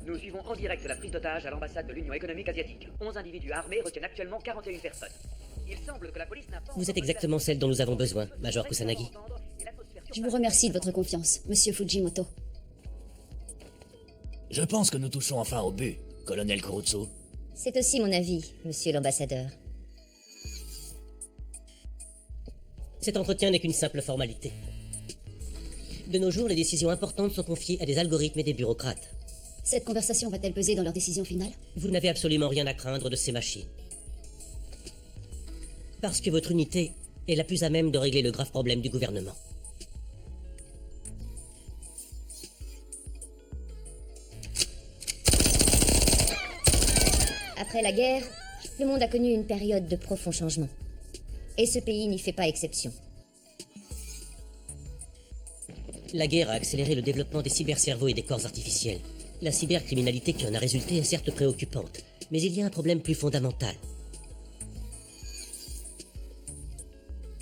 Nous suivons en direct la prise d'otage à l'ambassade de l'Union économique asiatique. 11 individus armés retiennent actuellement 41 personnes. Il semble que la police n'a pas... Vous êtes exactement celle dont nous avons besoin, Major Kusanagi. Je vous remercie de votre confiance, Monsieur Fujimoto. Je pense que nous touchons enfin au but, colonel Kurotsu. C'est aussi mon avis, Monsieur l'ambassadeur. Cet entretien n'est qu'une simple formalité. De nos jours, les décisions importantes sont confiées à des algorithmes et des bureaucrates. Cette conversation va-t-elle peser dans leur décision finale? Vous n'avez absolument rien à craindre de ces machines. Parce que votre unité est la plus à même de régler le grave problème du gouvernement. Après la guerre, le monde a connu une période de profonds changements. Et ce pays n'y fait pas exception. La guerre a accéléré le développement des cybercerveaux et des corps artificiels. La cybercriminalité qui en a résulté est certes préoccupante, mais il y a un problème plus fondamental.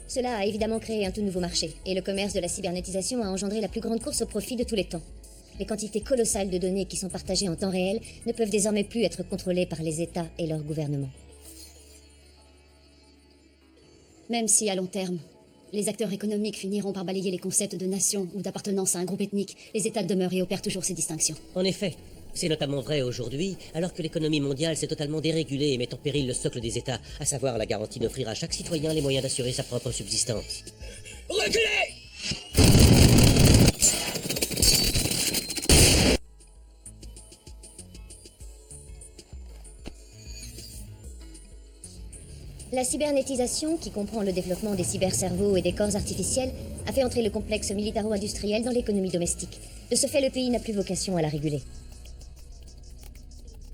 Cela a évidemment créé un tout nouveau marché, et le commerce de la cybernétisation a engendré la plus grande course au profit de tous les temps. Les quantités colossales de données qui sont partagées en temps réel ne peuvent désormais plus être contrôlées par les États et leurs gouvernements. Même si, à long terme, les acteurs économiques finiront par balayer les concepts de nation ou d'appartenance à un groupe ethnique, les États demeurent et opèrent toujours ces distinctions. En effet, c'est notamment vrai aujourd'hui, alors que l'économie mondiale s'est totalement dérégulée et met en péril le socle des États, à savoir la garantie d'offrir à chaque citoyen les moyens d'assurer sa propre subsistance. Reculez! La cybernétisation, qui comprend le développement des cybercerveaux et des corps artificiels, a fait entrer le complexe militaro-industriel dans l'économie domestique. De ce fait, le pays n'a plus vocation à la réguler.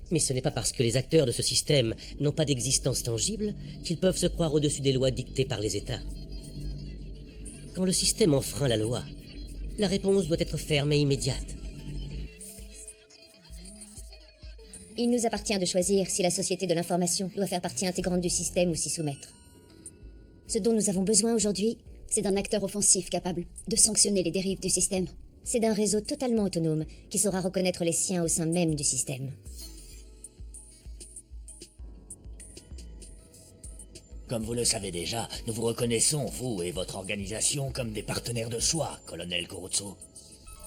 Mais ce n'est pas parce que les acteurs de ce système n'ont pas d'existence tangible qu'ils peuvent se croire au-dessus des lois dictées par les États. Quand le système enfreint la loi, la réponse doit être ferme et immédiate. Il nous appartient de choisir si la société de l'information doit faire partie intégrante du système ou s'y soumettre. Ce dont nous avons besoin aujourd'hui, c'est d'un acteur offensif capable de sanctionner les dérives du système C'est d'un réseau totalement autonome qui saura reconnaître les siens au sein même du système. Comme vous le savez déjà, nous vous reconnaissons, vous et votre organisation, comme des partenaires de choix, colonel Kurotsu.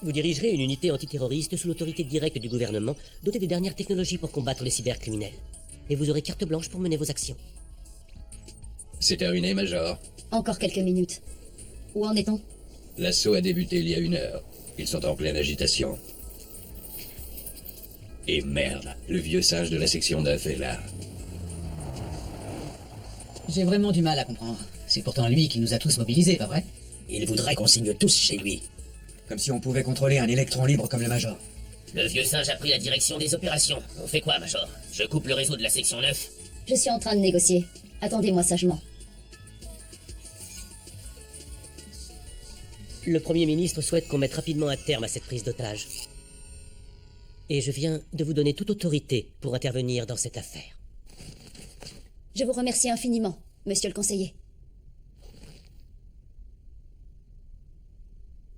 Vous dirigerez une unité antiterroriste sous l'autorité directe du gouvernement, dotée des dernières technologies pour combattre les cybercriminels. Et vous aurez carte blanche pour mener vos actions. C'est terminé, Major. Encore quelques minutes. Où en est-on? L'assaut a débuté il y a 1 heure. Ils sont en pleine agitation. Et merde, le vieux singe de la section 9 est là. J'ai vraiment du mal à comprendre. C'est pourtant lui qui nous a tous mobilisés, pas vrai? Il voudrait qu'on signe tous chez lui. Comme si on pouvait contrôler un électron libre comme le Major. Le vieux singe a pris la direction des opérations. On fait quoi, Major? Je coupe le réseau de la section 9? Je suis en train de négocier. Attendez-moi sagement. Le Premier ministre souhaite qu'on mette rapidement un terme à cette prise d'otage. Et je viens de vous donner toute autorité pour intervenir dans cette affaire. Je vous remercie infiniment, monsieur le conseiller.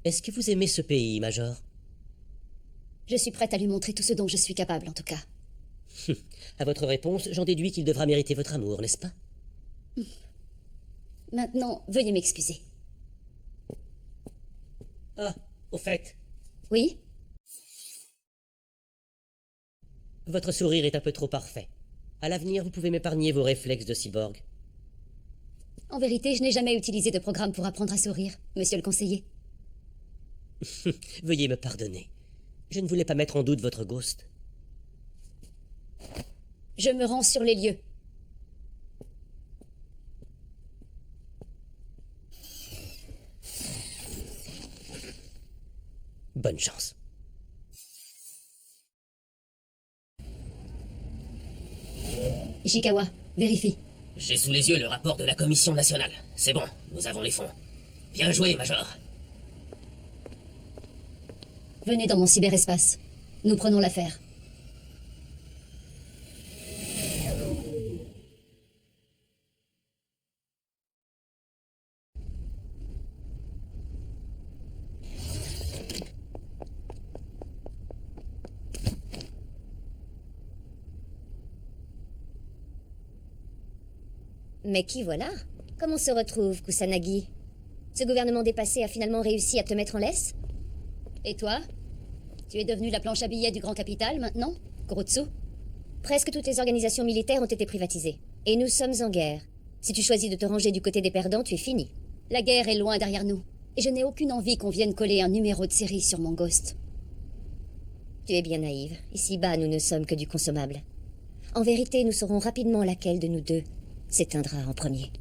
Est-ce que vous aimez ce pays, Major? Je suis prête à lui montrer tout ce dont je suis capable, en tout cas. À votre réponse, j'en déduis qu'il devra mériter votre amour, n'est-ce pas? Maintenant, veuillez m'excuser. Ah, au fait, Oui? votre sourire est un peu trop parfait. À l'avenir, vous pouvez m'épargner vos réflexes de cyborg. En vérité, je n'ai jamais utilisé de programme pour apprendre à sourire, monsieur le conseiller. Veuillez me pardonner. Je ne voulais pas mettre en doute votre ghost. Je me rends sur les lieux. Bonne chance. Ishikawa, vérifie. J'ai sous les yeux le rapport de la Commission nationale. C'est bon, nous avons les fonds. Bien joué, Major. Venez dans mon cyberespace. Nous prenons l'affaire. Mais qui voilà? Comment se retrouve, Kusanagi? Ce gouvernement dépassé a finalement réussi à te mettre en laisse? Et toi? Tu es devenu la planche à billets du grand capital, maintenant, Kurotsu? Presque toutes les organisations militaires ont été privatisées. Et nous sommes en guerre. Si tu choisis de te ranger du côté des perdants, tu es fini. La guerre est loin derrière nous. Et je n'ai aucune envie qu'on vienne coller un numéro de série sur mon ghost. Tu es bien naïve. Ici-bas, nous ne sommes que du consommable. En vérité, nous saurons rapidement laquelle de nous deux s'éteindra en premier.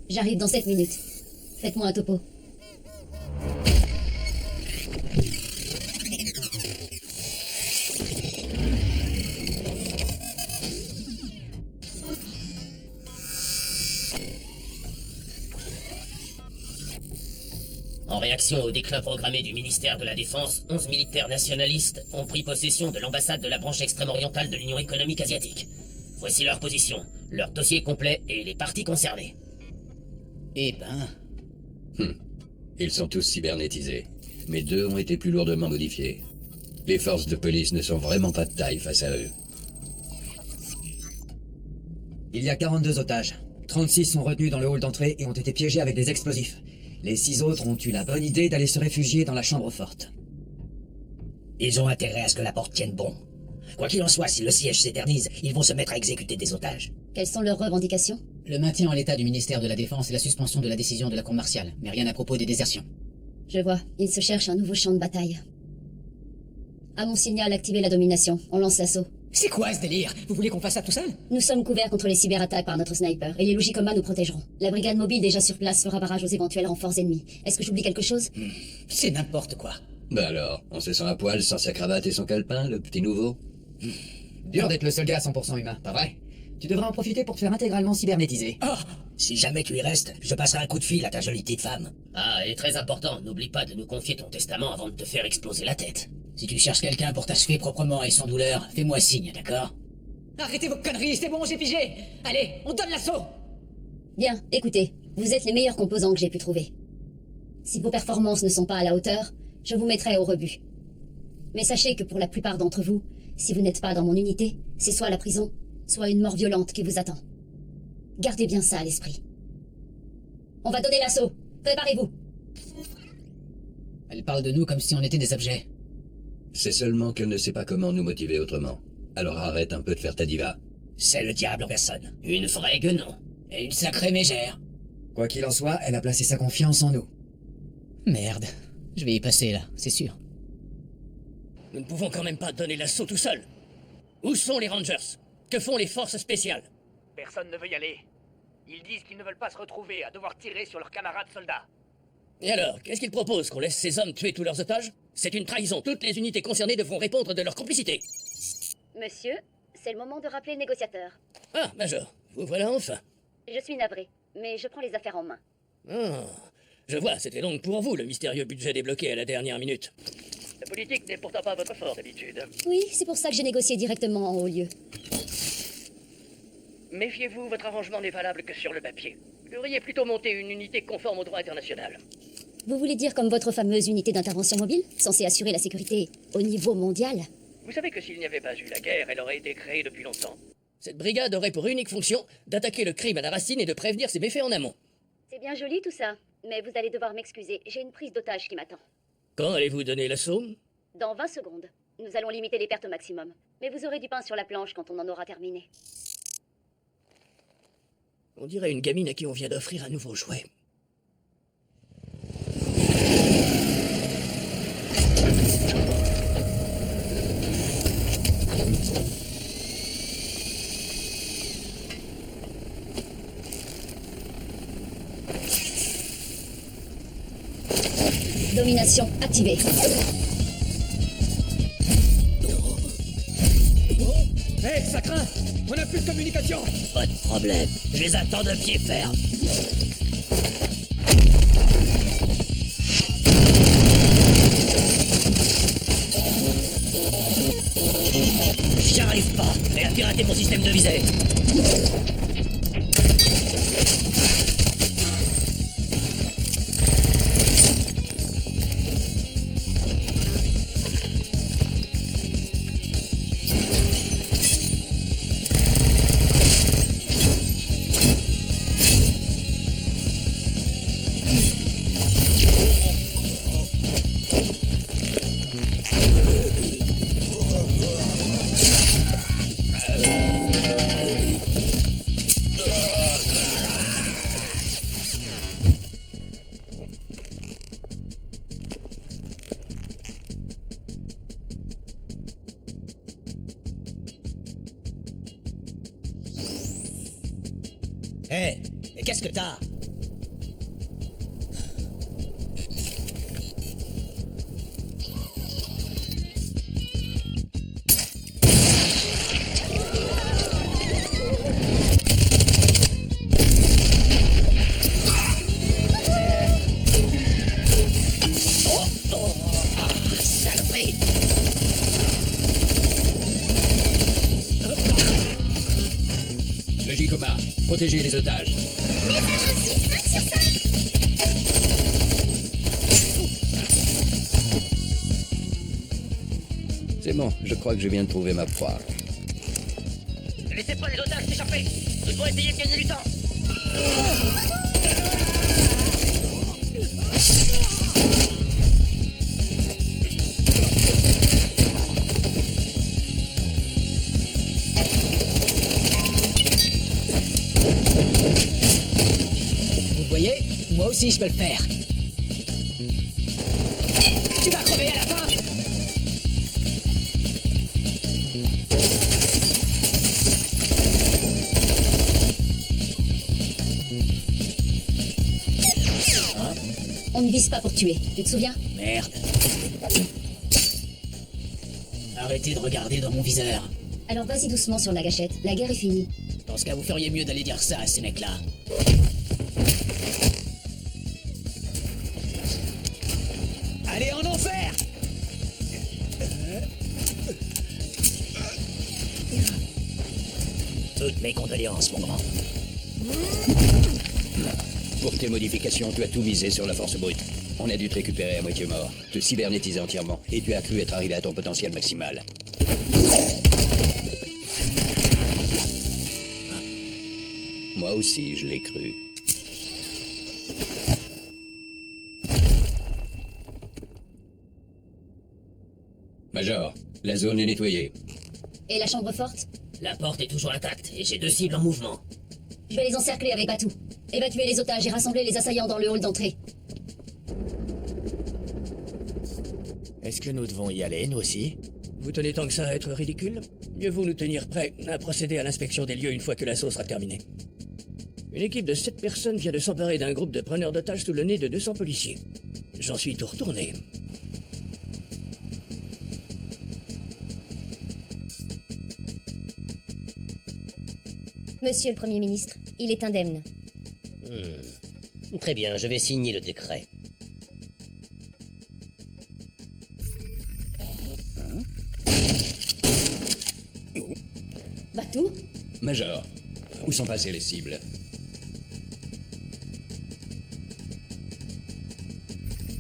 J'arrive dans 7 minutes. Faites-moi un topo. En réaction au déclin programmé du ministère de la Défense, 11 militaires nationalistes ont pris possession de l'ambassade de la branche extrême-orientale de l'Union économique asiatique. Voici leur position, leur dossier complet et les parties concernées. Eh ben... Ils sont tous cybernétisés. Mais 2 ont été plus lourdement modifiés. Les forces de police ne sont vraiment pas de taille face à eux. Il y a 42 otages. 36 sont retenus dans le hall d'entrée et ont été piégés avec des explosifs. Les 6 autres ont eu la bonne idée d'aller se réfugier dans la chambre forte. Ils ont intérêt à ce que la porte tienne bon. Quoi qu'il en soit, si le siège s'éternise, ils vont se mettre à exécuter des otages. Quelles sont leurs revendications? Le maintien en l'état du ministère de la Défense et la suspension de la décision de la Cour martiale, mais rien à propos des désertions. Je vois, ils se cherchent un nouveau champ de bataille. À mon signal, activez la domination. On lance l'assaut. C'est quoi ce délire? Vous voulez qu'on fasse ça tout seul? Nous sommes couverts contre les cyberattaques par notre sniper, et les Logicoma nous protégeront. La brigade mobile déjà sur place fera barrage aux éventuels renforts ennemis. Est-ce que j'oublie quelque chose? C'est n'importe quoi. Bah alors, on se sent à poil sans sa cravate et son calepin, le petit nouveau? Dur d'être le seul gars à 100% humain, pas vrai? Tu devrais en profiter pour te faire intégralement cybernétiser. Oh, si jamais tu y restes, je passerai un coup de fil à ta jolie petite femme. Ah, et très important, n'oublie pas de nous confier ton testament avant de te faire exploser la tête. Si tu cherches quelqu'un pour t'achever proprement et sans douleur, fais-moi signe, d'accord? Arrêtez vos conneries, c'est bon, j'ai pigé. Allez, on donne l'assaut. Bien, écoutez, vous êtes les meilleurs composants que j'ai pu trouver. Si vos performances ne sont pas à la hauteur, je vous mettrai au rebut. Mais sachez que pour la plupart d'entre vous, si vous n'êtes pas dans mon unité, c'est soit la prison, soit une mort violente qui vous attend. Gardez bien ça à l'esprit. On va donner l'assaut. Préparez-vous. Elle parle de nous comme si on était des objets. C'est seulement qu'elle ne sait pas comment nous motiver autrement. Alors arrête un peu de faire ta diva. C'est le diable en personne. Une vraie guenon. Et une sacrée mégère. Quoi qu'il en soit, elle a placé sa confiance en nous. Merde. Je vais y passer là, c'est sûr. Nous ne pouvons quand même pas donner l'assaut tout seul. Où sont les Rangers? Que font les forces spéciales? Personne ne veut y aller. Ils disent qu'ils ne veulent pas se retrouver à devoir tirer sur leurs camarades soldats. Et alors, qu'est-ce qu'ils proposent? Qu'on laisse ces hommes tuer tous leurs otages? C'est une trahison. Toutes les unités concernées devront répondre de leur complicité. Monsieur, c'est le moment de rappeler le négociateur. Ah, Major, vous voilà enfin. Je suis navré, mais je prends les affaires en main. Ah, je vois, c'était donc pour vous le mystérieux budget débloqué à la dernière minute. La politique n'est pourtant pas votre fort d'habitude. Oui, c'est pour ça que j'ai négocié directement en haut lieu. Méfiez-vous, votre arrangement n'est valable que sur le papier. Vous devriez plutôt monter une unité conforme au droit international. Vous voulez dire comme votre fameuse unité d'intervention mobile, censée assurer la sécurité au niveau mondial? Vous savez que s'il n'y avait pas eu la guerre, elle aurait été créée depuis longtemps. Cette brigade aurait pour unique fonction d'attaquer le crime à la racine et de prévenir ses méfaits en amont. C'est bien joli tout ça, mais vous allez devoir m'excuser, j'ai une prise d'otage qui m'attend. Quand allez-vous donner l'assaut? Dans 20 secondes, nous allons limiter les pertes au maximum. Mais vous aurez du pain sur la planche quand on en aura terminé. On dirait une gamine à qui on vient d'offrir un nouveau jouet. Domination activée. Hé, ça craint. On n'a plus de communication. Pas de problème, je les attends de pied ferme. J'y arrive pas, et à pirater mon système de visée. Hé, mais qu'est-ce que t'as? Saloperie! Le J-Coma, protégez les otages. C'est bon, je crois que je viens de trouver ma proie. Ne laissez pas les otages s'échapper. Nous devons essayer de gagner du temps. Vous voyez? Moi aussi je peux le faire. Tu vas crever à la fin. On ne vise pas pour tuer, tu te souviens? Merde. Arrêtez de regarder dans mon viseur. Alors vas-y doucement sur la gâchette, la guerre est finie. Dans ce cas, vous feriez mieux d'aller dire ça à ces mecs-là. Allez en enfer! Toutes mes condoléances, mon grand. Pour tes modifications, tu as tout misé sur la force brute. On a dû te récupérer à moitié mort, te cybernétiser entièrement, et tu as cru être arrivé à ton potentiel maximal. Moi aussi, je l'ai cru. Major, la zone est nettoyée. Et la chambre forte? La porte est toujours intacte, et j'ai 2 cibles en mouvement. Je vais les encercler avec Batou. Évacuer les otages et rassembler les assaillants dans le hall d'entrée. Est-ce que nous devons y aller, nous aussi? Vous tenez tant que ça à être ridicule? Mieux vaut nous tenir prêts à procéder à l'inspection des lieux une fois que l'assaut sera terminé. Une équipe de 7 personnes vient de s'emparer d'un groupe de preneurs d'otages sous le nez de 200 policiers. J'en suis tout retourné. Monsieur le Premier ministre, il est indemne. Très bien, je vais signer le décret. Batou? Major, où sont passées les cibles?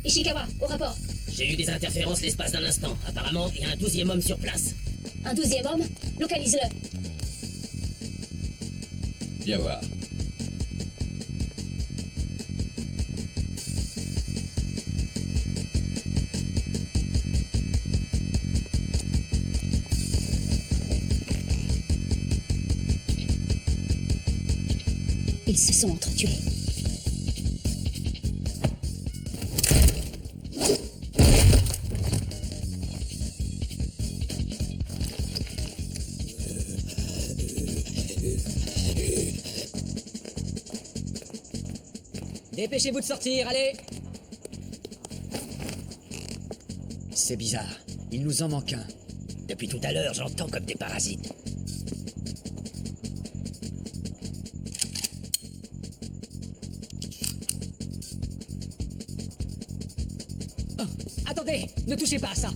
Ishikawa, au rapport. J'ai eu des interférences l'espace d'un instant. Apparemment, il y a un 12e homme sur place. Un 12e homme? Localise-le. Viens voir. Ils se sont entretués. Dépêchez-vous de sortir, allez! C'est bizarre. Il nous en manque un. Depuis tout à l'heure, j'entends comme des parasites. Oh, attendez! Ne touchez pas à ça!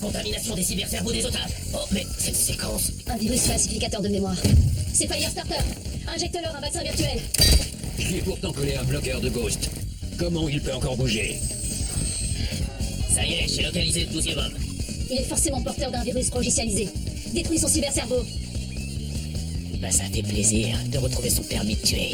Contamination des cybercerveaux des otages. Oh, mais cette séquence... Un virus falsificateur de mémoire. C'est Firestarter. Injecte-leur un vaccin virtuel. Je lui ai pourtant collé un bloqueur de Ghost. Comment il peut encore bouger? Ça y est, j'ai localisé le 12e homme. Il est forcément porteur d'un virus logicialisé. Détruis son cybercerveau. Bah ça fait plaisir de retrouver son permis de tuer.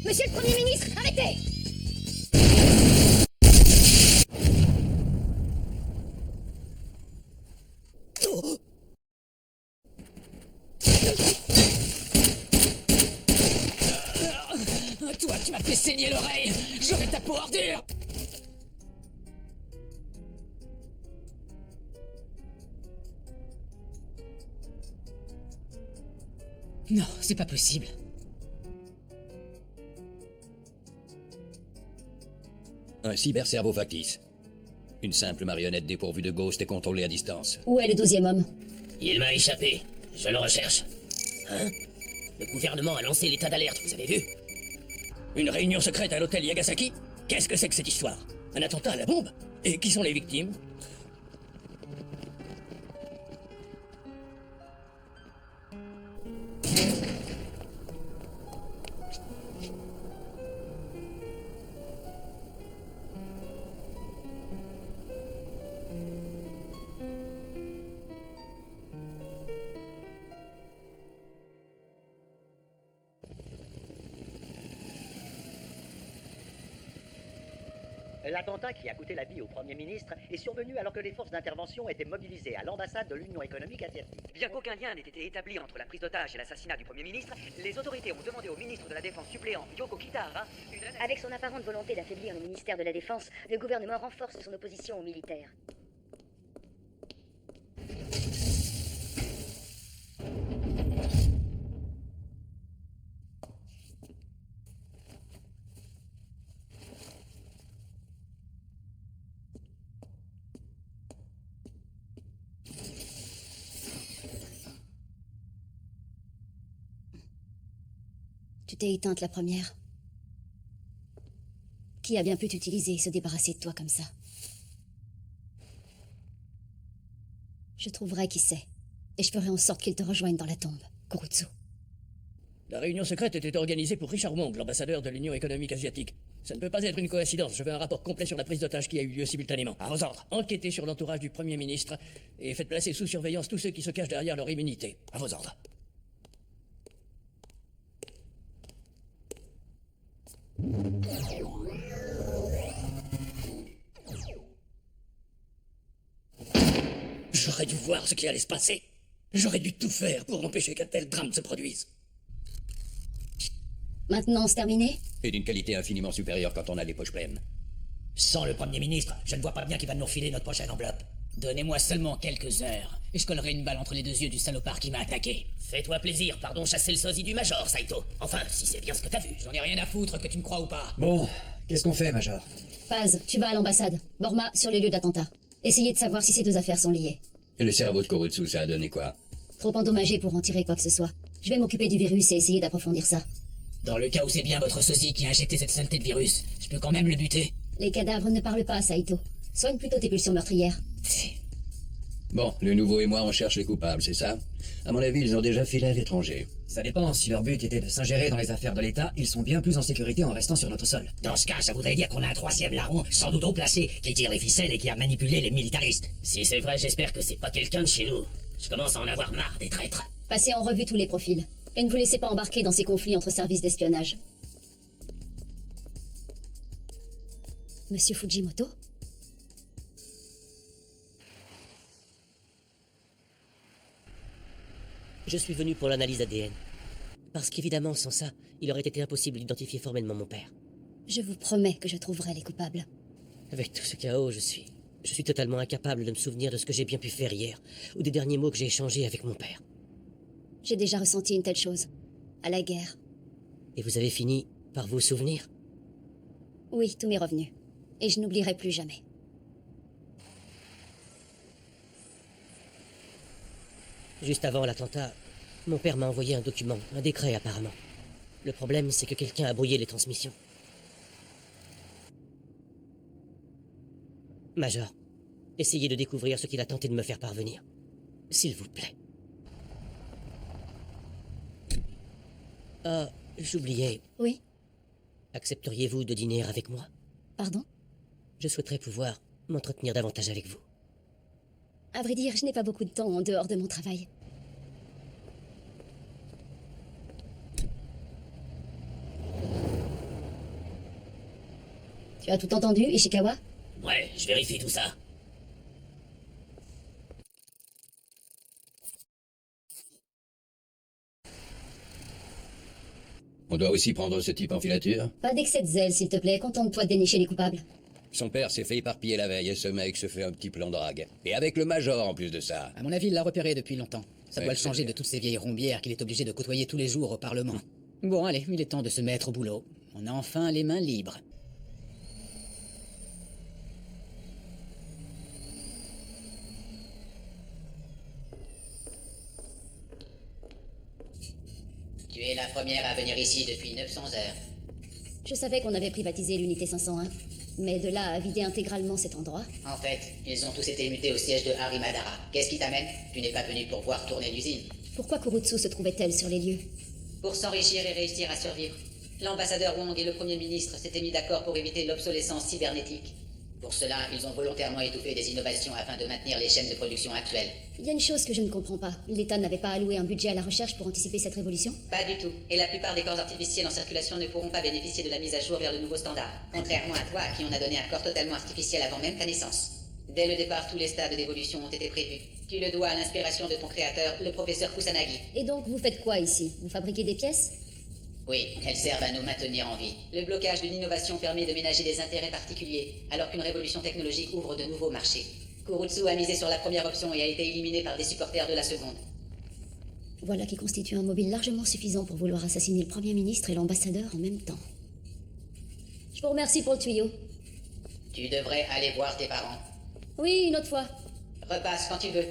Monsieur le Premier ministre, arrêtez! Toi, tu m'as fait saigner l'oreille. J'aurai ta peau ordure. Non, c'est pas possible. Un cybercerveau factice. Une simple marionnette dépourvue de Ghost et contrôlée à distance. Où est le 12e homme? Il m'a échappé. Je le recherche. Hein? Le gouvernement a lancé l'état d'alerte, vous avez vu? Une réunion secrète à l'hôtel Yagasaki? Qu'est-ce que c'est que cette histoire? Un attentat à la bombe? Et qui sont les victimes? L'attentat qui a coûté la vie au Premier ministre est survenu alors que les forces d'intervention étaient mobilisées à l'ambassade de l'Union économique asiatique. Bien qu'aucun lien n'ait été établi entre la prise d'otage et l'assassinat du Premier ministre, les autorités ont demandé au ministre de la Défense suppléant, Yoko Kitahara, une analyse. Avec son apparente volonté d'affaiblir le ministère de la Défense, le gouvernement renforce son opposition aux militaires. Tu t'es éteinte la première. Qui a bien pu t'utiliser et se débarrasser de toi comme ça? Je trouverai qui c'est, et je ferai en sorte qu'il te rejoigne dans la tombe, Kurutsu. La réunion secrète était organisée pour Richard Wong, l'ambassadeur de l'Union économique asiatique. Ça ne peut pas être une coïncidence. Je veux un rapport complet sur la prise d'otage qui a eu lieu simultanément. À vos ordres. Enquêtez sur l'entourage du Premier ministre et faites placer sous surveillance tous ceux qui se cachent derrière leur immunité. À vos ordres. J'aurais dû voir ce qui allait se passer. J'aurais dû tout faire pour empêcher qu'un tel drame se produise. Maintenant, c'est terminé? Et d'une qualité infiniment supérieure quand on a les poches pleines. Sans le Premier ministre, je ne vois pas bien qui va nous refiler notre prochaine enveloppe. Donnez-moi seulement quelques heures, et je collerai une balle entre les deux yeux du salopard qui m'a attaqué. Fais-toi plaisir, pardon, chasser le sosie du Major, Saito. Enfin, si c'est bien ce que t'as vu. J'en ai rien à foutre que tu me crois ou pas. Bon, qu'est-ce qu'on fait, Major? Paz, tu vas à l'ambassade. Borma, sur les lieux d'attentat. Essayez de savoir si ces deux affaires sont liées. Et le cerveau de Kurutsu, ça a donné quoi? Trop endommagé pour en tirer quoi que ce soit. Je vais m'occuper du virus et essayer d'approfondir ça. Dans le cas où c'est bien votre sosie qui a injecté cette saleté de virus, je peux quand même le buter. Les cadavres ne parlent pas, Saito. Soigne plutôt tes pulsions meurtrières. Bon, le nouveau et moi, on cherche les coupables, c'est ça? À mon avis, ils ont déjà filé à l'étranger. Ça dépend, si leur but était de s'ingérer dans les affaires de l'État, ils sont bien plus en sécurité en restant sur notre sol. Dans ce cas, ça voudrait dire qu'on a un troisième larron, sans doute haut placé, qui tire les ficelles et qui a manipulé les militaristes. Si c'est vrai, j'espère que c'est pas quelqu'un de chez nous. Je commence à en avoir marre des traîtres. Passez en revue tous les profils. Et ne vous laissez pas embarquer dans ces conflits entre services d'espionnage. Monsieur Fujimoto? Je suis venu pour l'analyse ADN. Parce qu'évidemment, sans ça, il aurait été impossible d'identifier formellement mon père. Je vous promets que je trouverai les coupables. Avec tout ce chaos, je suis totalement incapable de me souvenir de ce que j'ai bien pu faire hier, ou des derniers mots que j'ai échangés avec mon père. J'ai déjà ressenti une telle chose. À la guerre. Et vous avez fini par vous souvenir? Oui, tout m'est revenu. Et je n'oublierai plus jamais. Juste avant l'attentat, mon père m'a envoyé un document, un décret apparemment. Le problème, c'est que quelqu'un a brouillé les transmissions. Major, essayez de découvrir ce qu'il a tenté de me faire parvenir. S'il vous plaît. Ah, j'oubliais. Oui? Accepteriez-vous de dîner avec moi? Pardon? Je souhaiterais pouvoir m'entretenir davantage avec vous. À vrai dire, je n'ai pas beaucoup de temps en dehors de mon travail. Tu as tout entendu, Ishikawa? Ouais, je vérifie tout ça. On doit aussi prendre ce type en filature? Pas d'excès de zèle, s'il te plaît. Contente-toi de dénicher les coupables. Son père s'est fait éparpiller la veille et ce mec se fait un petit plan de drague. Et avec le Major en plus de ça. À mon avis, il l'a repéré depuis longtemps. Ça Ouais, doit le c'est changer vrai. de toutes ces vieilles rombières qu'il est obligé de côtoyer tous les jours au Parlement. Bon, allez, il est temps de se mettre au boulot. On a enfin les mains libres. Tu es la première à venir ici depuis 900 heures. Je savais qu'on avait privatisé l'unité 501. Mais de là à vider intégralement cet endroit... En fait, ils ont tous été mutés au siège de Harry Madara. Qu'est-ce qui t'amène? Tu n'es pas venu pour voir tourner l'usine. Pourquoi Kurutsu se trouvait-elle sur les lieux? Pour s'enrichir et réussir à survivre. L'ambassadeur Wong et le Premier ministre s'étaient mis d'accord pour éviter l'obsolescence cybernétique. Pour cela, ils ont volontairement étouffé des innovations afin de maintenir les chaînes de production actuelles. Il y a une chose que je ne comprends pas. L'État n'avait pas alloué un budget à la recherche pour anticiper cette révolution? Pas du tout. Et la plupart des corps artificiels en circulation ne pourront pas bénéficier de la mise à jour vers le nouveau standard. Contrairement à toi, à qui on a donné un corps totalement artificiel avant même ta naissance. Dès le départ, tous les stades d'évolution ont été prévus. Tu le dois à l'inspiration de ton créateur, le professeur Kusanagi. Et donc, vous faites quoi ici? Vous fabriquez des pièces? Oui, elles servent à nous maintenir en vie. Le blocage d'une innovation permet de ménager des intérêts particuliers, alors qu'une révolution technologique ouvre de nouveaux marchés. Kurutsu a misé sur la première option et a été éliminé par des supporters de la seconde. Voilà qui constitue un mobile largement suffisant pour vouloir assassiner le Premier ministre et l'ambassadeur en même temps. Je vous remercie pour le tuyau. Tu devrais aller voir tes parents. Oui, une autre fois. Repasse quand tu veux.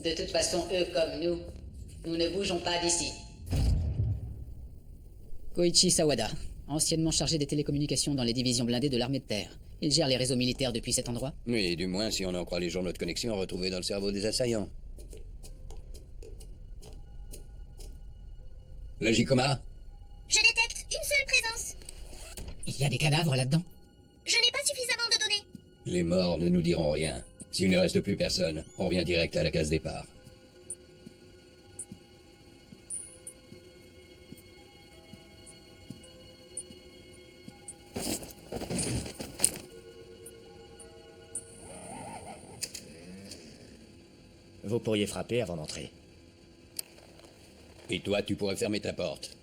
De toute façon, eux comme nous ne bougeons pas d'ici. Koichi Sawada, anciennement chargé des télécommunications dans les divisions blindées de l'armée de terre. Il gère les réseaux militaires depuis cet endroit? Oui, du moins si on en croit les journaux de connexion retrouvés dans le cerveau des assaillants. Logicoma? Je détecte une seule présence. Il y a des cadavres là-dedans? Je n'ai pas suffisamment de données. Les morts ne nous diront rien. S'il ne reste plus personne, on revient direct à la case départ. Vous pourriez frapper avant d'entrer. Et toi, tu pourrais fermer ta porte.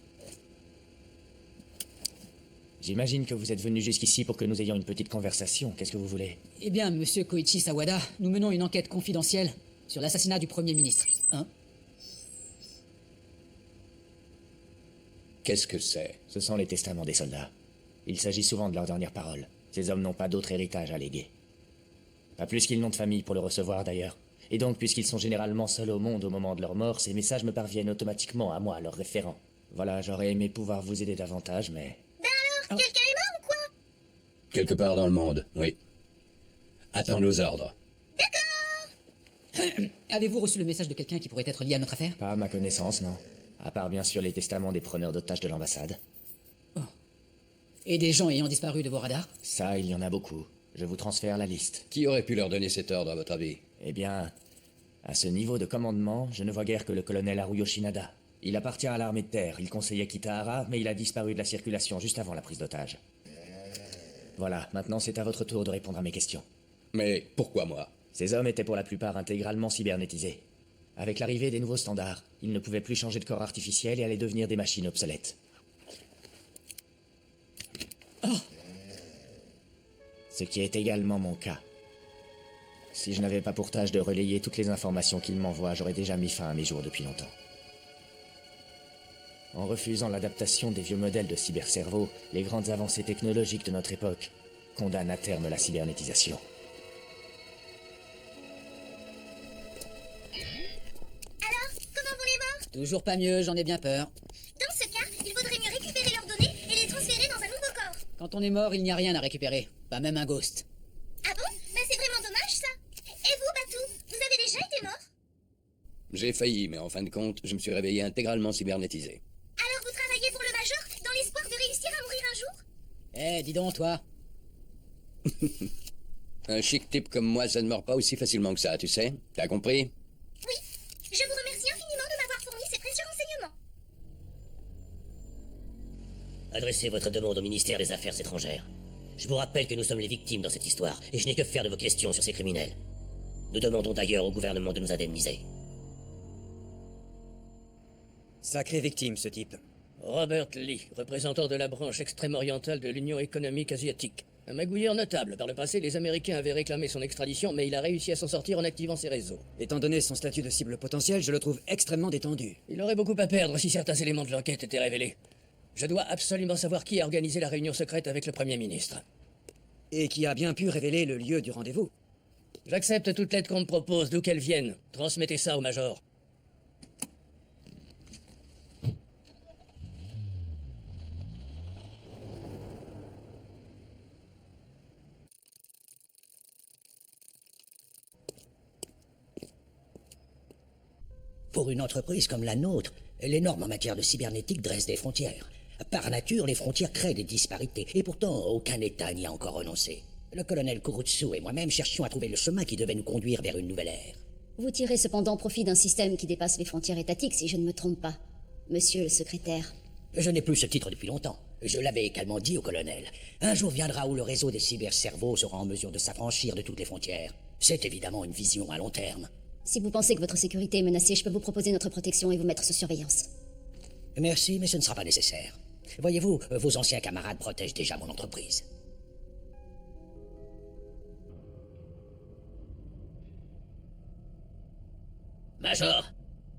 J'imagine que vous êtes venu jusqu'ici pour que nous ayons une petite conversation. Qu'est-ce que vous voulez? Eh bien, monsieur Koichi Sawada, nous menons une enquête confidentielle sur l'assassinat du Premier ministre. Hein? Qu'est-ce que c'est? Ce sont les testaments des soldats. Il s'agit souvent de leurs dernières paroles. Ces hommes n'ont pas d'autre héritage à léguer. Pas plus qu'ils n'ont de famille pour le recevoir, d'ailleurs. Et donc, puisqu'ils sont généralement seuls au monde au moment de leur mort, ces messages me parviennent automatiquement à moi, leur référent. Voilà, j'aurais aimé pouvoir vous aider davantage, mais... Ben alors, quelqu'un est mort ou quoi? Quelque part dans le monde, oui. Attends nos ordres. Avez-vous reçu le message de quelqu'un qui pourrait être lié à notre affaire? Pas à ma connaissance, non. À part bien sûr les testaments des preneurs d'otages de l'ambassade. Oh. Et des gens ayant disparu de vos radars? Ça, il y en a beaucoup. Je vous transfère la liste. Qui aurait pu leur donner cet ordre, à votre avis? Eh bien, à ce niveau de commandement, je ne vois guère que le colonel Haru Yoshinada. Il appartient à l'armée de terre, il conseillait Kitahara, mais il a disparu de la circulation juste avant la prise d'otage. Voilà, maintenant c'est à votre tour de répondre à mes questions. Mais pourquoi moi? Ces hommes étaient pour la plupart intégralement cybernétisés. Avec l'arrivée des nouveaux standards, ils ne pouvaient plus changer de corps artificiel et allaient devenir des machines obsolètes. Oh! Ce qui est également mon cas. Si je n'avais pas pour tâche de relayer toutes les informations qu'ils m'envoient, j'aurais déjà mis fin à mes jours depuis longtemps. En refusant l'adaptation des vieux modèles de cybercerveau, les grandes avancées technologiques de notre époque condamnent à terme la cybernétisation. Alors, comment vont les morts? Toujours pas mieux, j'en ai bien peur. Dans ce cas, il vaudrait mieux récupérer leurs données et les transférer dans un nouveau corps. Quand on est mort, il n'y a rien à récupérer. Pas même un ghost. Ah bon? Ben c'est vraiment dommage ça. Et vous, Batou, vous avez déjà été mort? J'ai failli, mais en fin de compte, je me suis réveillé intégralement cybernétisé. Alors vous travaillez pour le Major dans l'espoir de réussir à mourir un jour? Eh, dis donc, toi. Un chic type comme moi, ça ne meurt pas aussi facilement que ça, tu sais? T'as compris? Oui. Je vous remercie infiniment de m'avoir fourni ces précieux renseignements. Adressez votre demande au ministère des Affaires étrangères. Je vous rappelle que nous sommes les victimes dans cette histoire, et je n'ai que faire de vos questions sur ces criminels. Nous demandons d'ailleurs au gouvernement de nous indemniser. Sacrée victime, ce type. Robert Lee, représentant de la branche extrême-orientale de l'Union économique asiatique. Un magouilleur notable. Par le passé, les Américains avaient réclamé son extradition, mais il a réussi à s'en sortir en activant ses réseaux. Étant donné son statut de cible potentielle, je le trouve extrêmement détendu. Il aurait beaucoup à perdre si certains éléments de l'enquête étaient révélés. Je dois absolument savoir qui a organisé la réunion secrète avec le Premier ministre. Et qui a bien pu révéler le lieu du rendez-vous. J'accepte toute lettre qu'on me propose, d'où qu'elle vienne. Transmettez ça au Major. Pour une entreprise comme la nôtre, les normes en matière de cybernétique dressent des frontières. Par nature, les frontières créent des disparités, et pourtant, aucun État n'y a encore renoncé. Le colonel Kurutsu et moi-même cherchions à trouver le chemin qui devait nous conduire vers une nouvelle ère. Vous tirez cependant profit d'un système qui dépasse les frontières étatiques, si je ne me trompe pas. Monsieur le secrétaire. Je n'ai plus ce titre depuis longtemps. Je l'avais également dit au colonel. Un jour viendra où le réseau des cybercerveaux sera en mesure de s'affranchir de toutes les frontières. C'est évidemment une vision à long terme. Si vous pensez que votre sécurité est menacée, je peux vous proposer notre protection et vous mettre sous surveillance. Merci, mais ce ne sera pas nécessaire. Voyez-vous, vos anciens camarades protègent déjà mon entreprise. Major,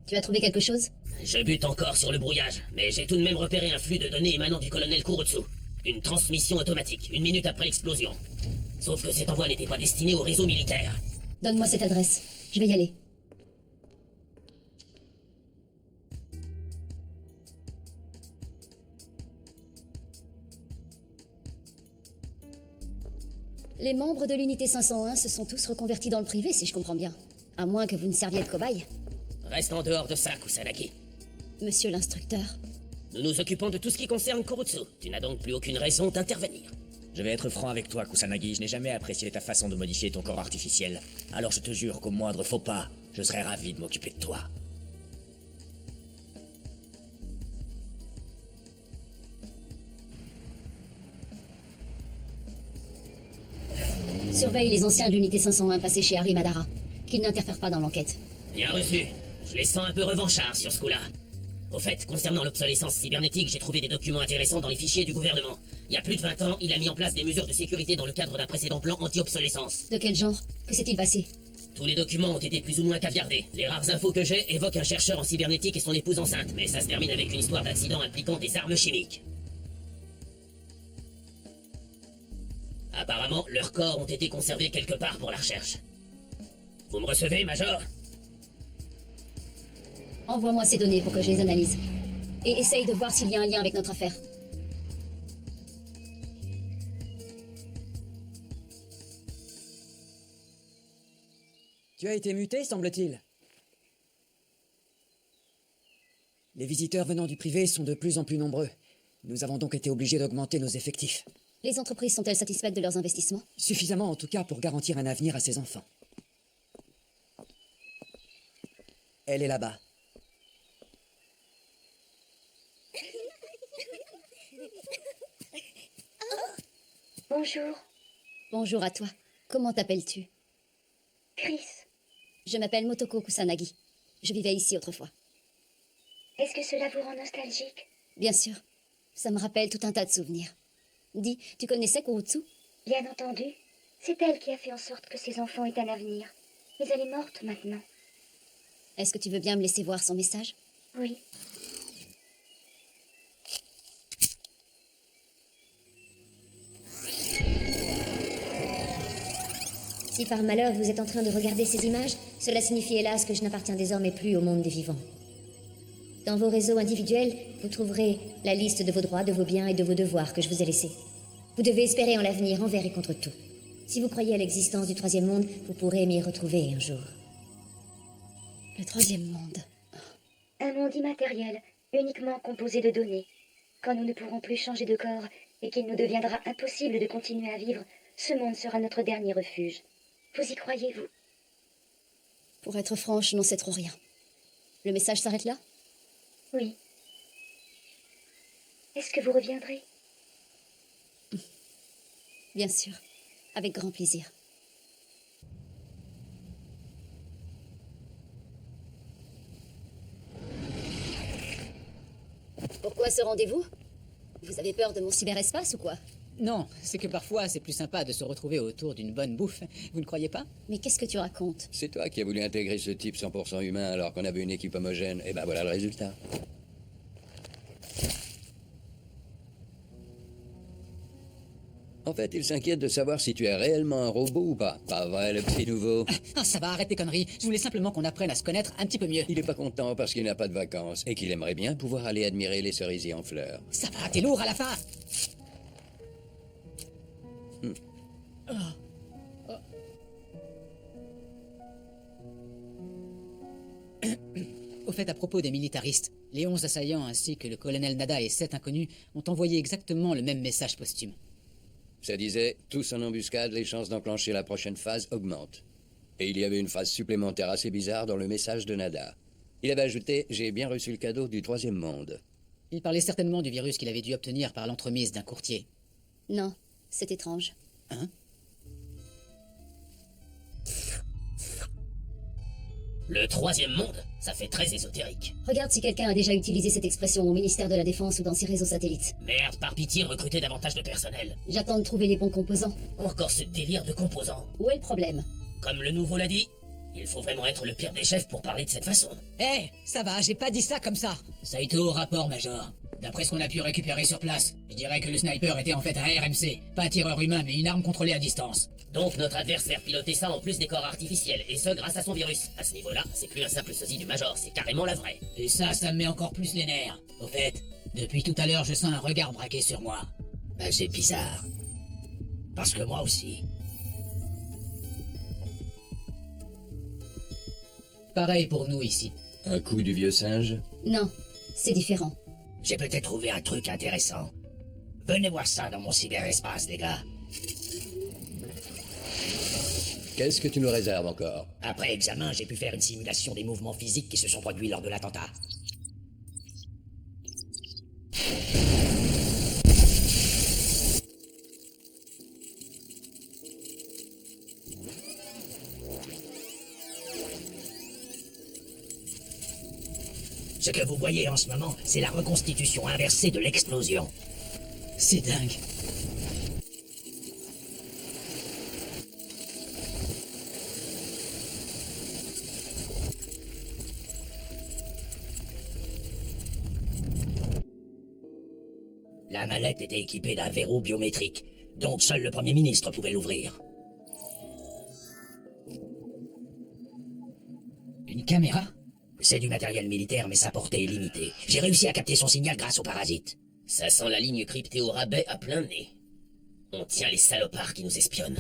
Tu as trouvé quelque chose? je bute encore sur le brouillage, mais j'ai tout de même repéré un flux de données émanant du colonel Kurutsu. Une transmission automatique, 1 minute après l'explosion. Sauf que cet envoi n'était pas destiné au réseau militaire. Donne-moi cette adresse. Je vais y aller. Les membres de l'unité 501 se sont tous reconvertis dans le privé, si je comprends bien. À moins que vous ne serviez de cobaye. Reste en dehors de ça, Kusanagi. Monsieur l'instructeur. Nous nous occupons de tout ce qui concerne Kurutsu. Tu n'as donc plus aucune raison d'intervenir. Je vais être franc avec toi, Kusanagi, je n'ai jamais apprécié ta façon de modifier ton corps artificiel. Alors je te jure qu'au moindre faux pas, je serai ravi de m'occuper de toi. Surveille les anciens de l'unité 501 passés chez Harry Madara. Qu'ils n'interfèrent pas dans l'enquête. Bien reçu. Je les sens un peu revanchards sur ce coup-là. Au fait, concernant l'obsolescence cybernétique, j'ai trouvé des documents intéressants dans les fichiers du gouvernement. Il y a plus de 20 ans, il a mis en place des mesures de sécurité dans le cadre d'un précédent plan anti-obsolescence. De quel genre? Que s'est-il passé? Tous les documents ont été plus ou moins caviardés. Les rares infos que j'ai évoquent un chercheur en cybernétique et son épouse enceinte, mais ça se termine avec une histoire d'accident impliquant des armes chimiques. Apparemment, leurs corps ont été conservés quelque part pour la recherche. Vous me recevez, Major? Envoie-moi ces données pour que je les analyse. Et essaye de voir s'il y a un lien avec notre affaire. Tu as été muté, semble-t-il. Les visiteurs venant du privé sont de plus en plus nombreux. Nous avons donc été obligés d'augmenter nos effectifs. Les entreprises sont-elles satisfaites de leurs investissements? Suffisamment en tout cas pour garantir un avenir à ses enfants. Elle est là-bas. Bonjour. Bonjour à toi. Comment t'appelles-tu? Chris, Je m'appelle Motoko Kusanagi. Je vivais ici autrefois. est-ce que cela vous rend nostalgique? Bien sûr. Ça me rappelle tout un tas de souvenirs. Dis, tu connaissais Kurutsu? Bien entendu. C'est elle qui a fait en sorte que ses enfants aient un avenir. Mais elle est morte maintenant. Est-ce que tu veux bien me laisser voir son message? Oui. Si par malheur vous êtes en train de regarder ces images, cela signifie hélas que je n'appartiens désormais plus au monde des vivants. Dans vos réseaux individuels, vous trouverez la liste de vos droits, de vos biens et de vos devoirs que je vous ai laissés. Vous devez espérer en l'avenir envers et contre tout. Si vous croyez à l'existence du troisième monde, vous pourrez m'y retrouver un jour. Le troisième monde. Un monde immatériel, uniquement composé de données. Quand nous ne pourrons plus changer de corps et qu'il nous deviendra impossible de continuer à vivre, ce monde sera notre dernier refuge. Vous y croyez-vous? Pour être franche, je n'en sais trop rien. Le message s'arrête là? Oui. Est-ce que vous reviendrez? Bien sûr. Avec grand plaisir. Pourquoi ce rendez-vous? Vous avez peur de mon cyberespace ou quoi? Non, c'est que parfois c'est plus sympa de se retrouver autour d'une bonne bouffe. Vous ne croyez pas? Mais qu'est-ce que tu racontes? C'est toi qui as voulu intégrer ce type 100% humain alors qu'on avait une équipe homogène. Et ben voilà le résultat. En fait, il s'inquiète de savoir si tu es réellement un robot ou pas. Pas vrai, le petit nouveau? Ah, ça va, arrête tes conneries. Je voulais simplement qu'on apprenne à se connaître un petit peu mieux. Il est pas content parce qu'il n'a pas de vacances et qu'il aimerait bien pouvoir aller admirer les cerisiers en fleurs. Ça va, t'es lourd à la fin. Au fait, à propos des militaristes, les 11 assaillants ainsi que le colonel Nada et 7 inconnus ont envoyé exactement le même message posthume. Ça disait « Tous en embuscade, les chances d'enclencher la prochaine phase augmentent ». Et il y avait une phrase supplémentaire assez bizarre dans le message de Nada. Il avait ajouté « J'ai bien reçu le cadeau du troisième monde ». Il parlait certainement du virus qu'il avait dû obtenir par l'entremise d'un courtier. Non, c'est étrange. Hein? Le troisième monde, ça fait très ésotérique. Regarde si quelqu'un a déjà utilisé cette expression au ministère de la Défense ou dans ses réseaux satellites. Merde, par pitié, recrutez davantage de personnel. J'attends de trouver les bons composants. Encore ce délire de composants. Où est le problème? Comme le nouveau l'a dit, il faut vraiment être le pire des chefs pour parler de cette façon. Eh, ça va, j'ai pas dit ça comme ça. Ça a été au rapport, Major. D'après ce qu'on a pu récupérer sur place, je dirais que le sniper était en fait un RMC. Pas un tireur humain, mais une arme contrôlée à distance. Donc notre adversaire pilotait ça en plus des corps artificiels, et ce grâce à son virus. À ce niveau-là, c'est plus un simple sosie du Major, c'est carrément la vraie. Et ça me met encore plus les nerfs. Au fait, depuis tout à l'heure, je sens un regard braqué sur moi. Ben c'est bizarre. Parce que moi aussi. Pareil pour nous ici. Un coup du vieux singe? Non, c'est différent. J'ai peut-être trouvé un truc intéressant. Venez voir ça dans mon cyberespace, les gars. Qu'est-ce que tu nous réserves encore? Après examen, j'ai pu faire une simulation des mouvements physiques qui se sont produits lors de l'attentat. Ce que vous voyez en ce moment, c'est la reconstitution inversée de l'explosion. C'est dingue. La mallette était équipée d'un verrou biométrique, donc seul le Premier ministre pouvait l'ouvrir. Une caméra? C'est du matériel militaire, mais sa portée est limitée. J'ai réussi à capter son signal grâce aux parasites. Ça sent la ligne cryptée au rabais à plein nez. On tient les salopards qui nous espionnent.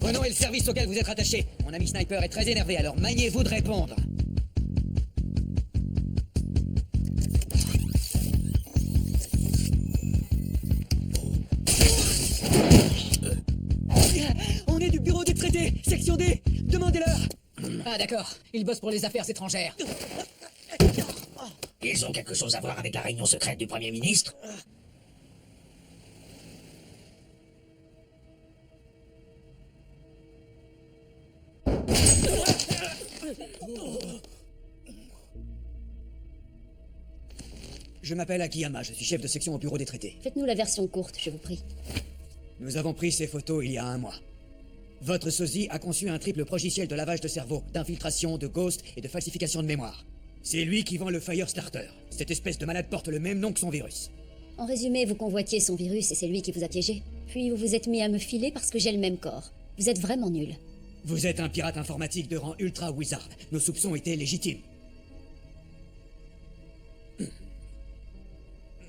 Vos noms et le service auquel vous êtes attaché. Mon ami Sniper est très énervé, alors maniez-vous de répondre. On est du bureau des traités, section D. Demandez-leur. Ah d'accord, il bosse pour les affaires étrangères. Ils ont quelque chose à voir avec la réunion secrète du Premier ministre? Je m'appelle Akiyama, je suis chef de section au bureau des traités. Faites-nous la version courte, je vous prie. Nous avons pris ces photos il y a 1 mois. Votre sosie a conçu un triple progiciel de lavage de cerveau, d'infiltration, de ghost et de falsification de mémoire. C'est lui qui vend le Firestarter. Cette espèce de malade porte le même nom que son virus. En résumé, vous convoitiez son virus et c'est lui qui vous a piégé. Puis vous vous êtes mis à me filer parce que j'ai le même corps. Vous êtes vraiment nul. Vous êtes un pirate informatique de rang ultra wizard. Nos soupçons étaient légitimes.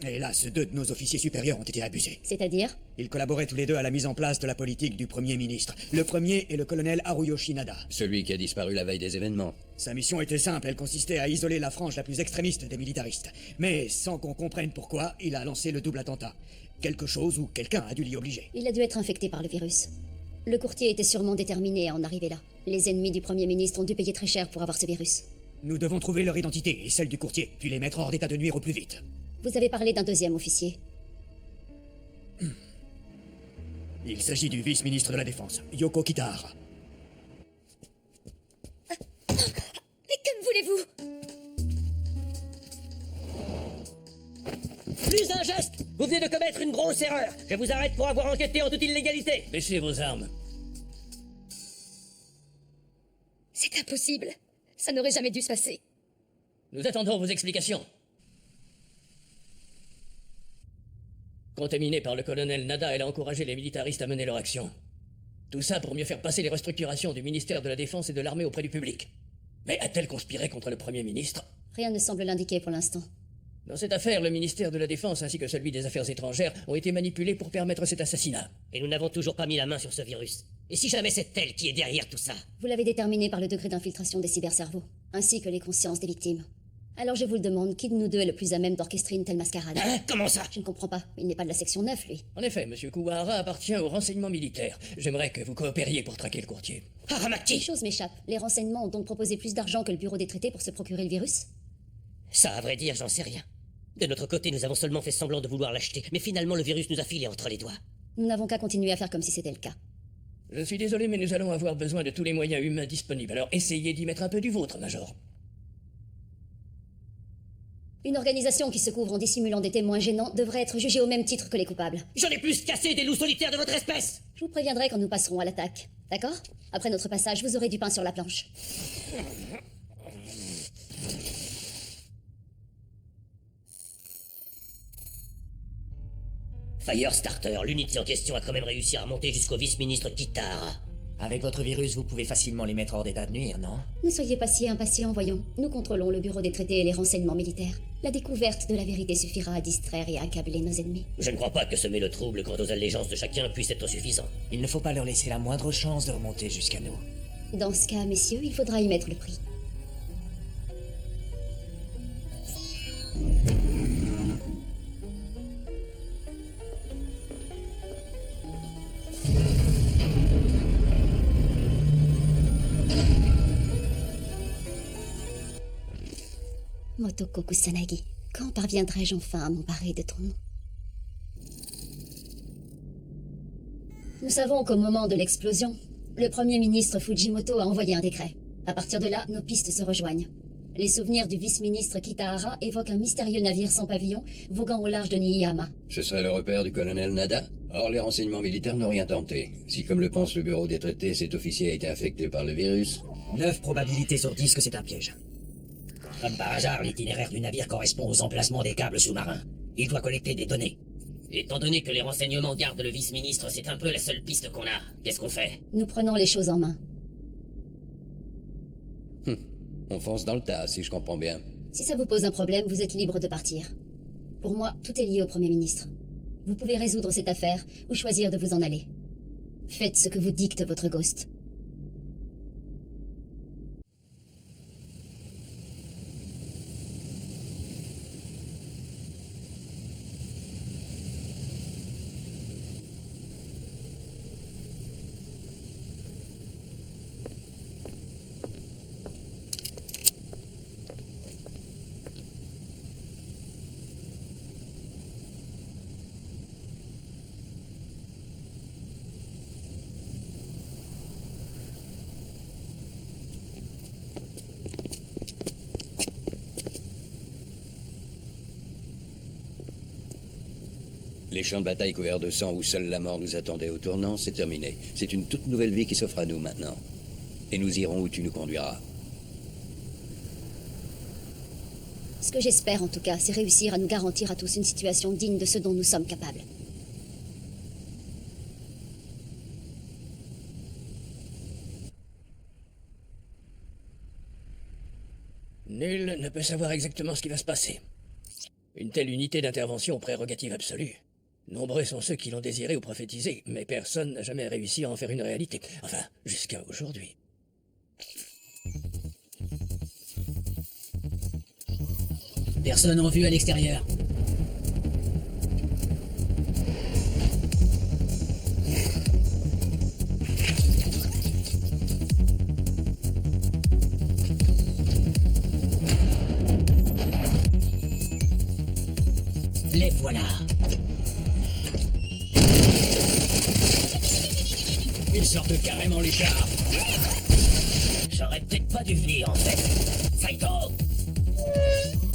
Hélas, 2 de nos officiers supérieurs ont été abusés. C'est-à-dire? Ils collaboraient tous les 2 à la mise en place de la politique du Premier ministre. Le premier est le colonel Haruyoshi Nada. Celui qui a disparu la veille des événements. Sa mission était simple, elle consistait à isoler la frange la plus extrémiste des militaristes. Mais sans qu'on comprenne pourquoi, il a lancé le double attentat. Quelque chose ou quelqu'un a dû l'y obliger. Il a dû être infecté par le virus. Le courtier était sûrement déterminé à en arriver là. Les ennemis du Premier ministre ont dû payer très cher pour avoir ce virus. Nous devons trouver leur identité et celle du courtier, puis les mettre hors d'état de nuire au plus vite. Vous avez parlé d'un deuxième officier. Il s'agit du vice-ministre de la Défense, Yoko Kitahara. Mais que voulez-vous? Plus un geste! Vous venez de commettre une grosse erreur. Je vous arrête pour avoir enquêté en toute illégalité. Baissez vos armes. C'est impossible. Ça n'aurait jamais dû se passer. Nous attendons vos explications. Contaminée par le colonel Nada, elle a encouragé les militaristes à mener leur action. Tout ça pour mieux faire passer les restructurations du ministère de la Défense et de l'armée auprès du public. Mais a-t-elle conspiré contre le Premier ministre? Rien ne semble l'indiquer pour l'instant. Dans cette affaire, le ministère de la Défense ainsi que celui des Affaires étrangères ont été manipulés pour permettre cet assassinat. Et nous n'avons toujours pas mis la main sur ce virus. Et si jamais c'est elle qui est derrière tout ça? Vous l'avez déterminé par le degré d'infiltration des cybercerveaux, ainsi que les consciences des victimes. Alors je vous le demande, qui de nous deux est le plus à même d'orchestrer une telle mascarade? Hein? Comment ça? Je ne comprends pas. Il n'est pas de la section 9, lui. En effet, Monsieur Kuwahara appartient au renseignement militaire. J'aimerais que vous coopériez pour traquer le courtier. Une chose m'échappe. Les renseignements ont donc proposé plus d'argent que le bureau des traités pour se procurer le virus? Ça, à vrai dire, j'en sais rien. De notre côté, nous avons seulement fait semblant de vouloir l'acheter, mais finalement le virus nous a filé entre les doigts. Nous n'avons qu'à continuer à faire comme si c'était le cas. Je suis désolé, mais nous allons avoir besoin de tous les moyens humains disponibles. Alors essayez d'y mettre un peu du vôtre, Major. Une organisation qui se couvre en dissimulant des témoins gênants devrait être jugée au même titre que les coupables. J'en ai plus cassé des loups solitaires de votre espèce! Je vous préviendrai quand nous passerons à l'attaque. D'accord? Après notre passage, vous aurez du pain sur la planche. Firestarter, l'unité en question a quand même réussi à remonter jusqu'au vice-ministre Kitahara. Avec votre virus, vous pouvez facilement les mettre hors d'état de nuire, non? Ne soyez pas si impatient, voyons. Nous contrôlons le bureau des traités et les renseignements militaires. La découverte de la vérité suffira à distraire et à accabler nos ennemis. Je ne crois pas que semer le trouble quant aux allégeances de chacun puisse être suffisant. Il ne faut pas leur laisser la moindre chance de remonter jusqu'à nous. Dans ce cas, messieurs, il faudra y mettre le prix. Motoko Kusanagi, quand parviendrai-je enfin à m'emparer de ton nom? Nous savons qu'au moment de l'explosion, le Premier ministre Fujimoto a envoyé un décret. À partir de là, nos pistes se rejoignent. Les souvenirs du vice-ministre Kitahara évoquent un mystérieux navire sans pavillon voguant au large de Niiyama. Ce serait le repère du colonel Nada? Or, les renseignements militaires n'ont rien tenté. Si, comme le pense le bureau des traités, cet officier a été infecté par le virus... 9 probabilités sur 10 que c'est un piège. Comme par hasard, l'itinéraire du navire correspond aux emplacements des câbles sous-marins. Il doit collecter des données. Étant donné que les renseignements gardent le vice-ministre, c'est un peu la seule piste qu'on a. Qu'est-ce qu'on fait? Nous prenons les choses en main. On fonce dans le tas, si je comprends bien. Si ça vous pose un problème, vous êtes libre de partir. Pour moi, tout est lié au Premier ministre. Vous pouvez résoudre cette affaire ou choisir de vous en aller. Faites ce que vous dicte votre ghost. Les champs de bataille couverts de sang où seule la mort nous attendait au tournant, c'est terminé. C'est une toute nouvelle vie qui s'offre à nous maintenant. Et nous irons où tu nous conduiras. Ce que j'espère en tout cas, c'est réussir à nous garantir à tous une situation digne de ce dont nous sommes capables. Nul ne peut savoir exactement ce qui va se passer. Une telle unité d'intervention prérogative absolue. Nombreux sont ceux qui l'ont désiré ou prophétisé, mais personne n'a jamais réussi à en faire une réalité. Enfin, jusqu'à aujourd'hui. Personne en vue à l'extérieur. Les voilà. Ils sortent carrément les chars. J'aurais peut-être pas dû venir en fait. Saito!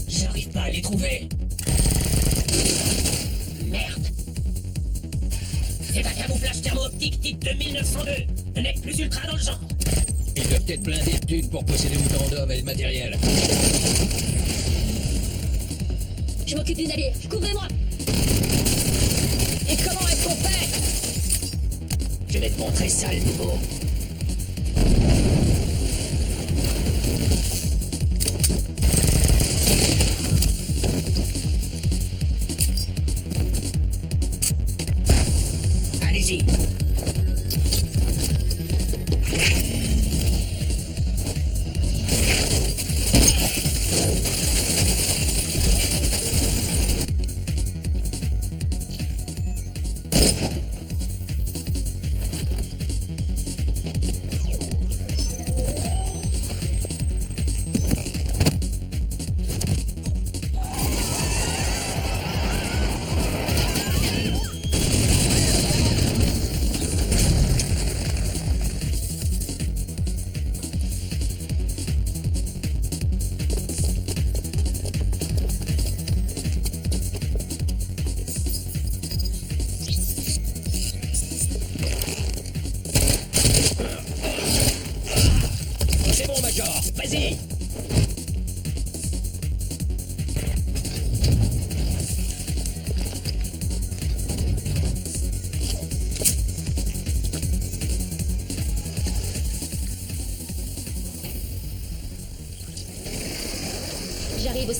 J'arrive pas à les trouver. Merde. C'est un camouflage thermo-optique type de 1902. N'est plus ultra dans le genre. Ils doivent être blindés de thunes pour posséder autant d'hommes et de matériel. Je m'occupe du navire. Couvrez-moi! Et comment est-ce qu'on fait? Je vais te montrer ça, le nouveau. Allez-y.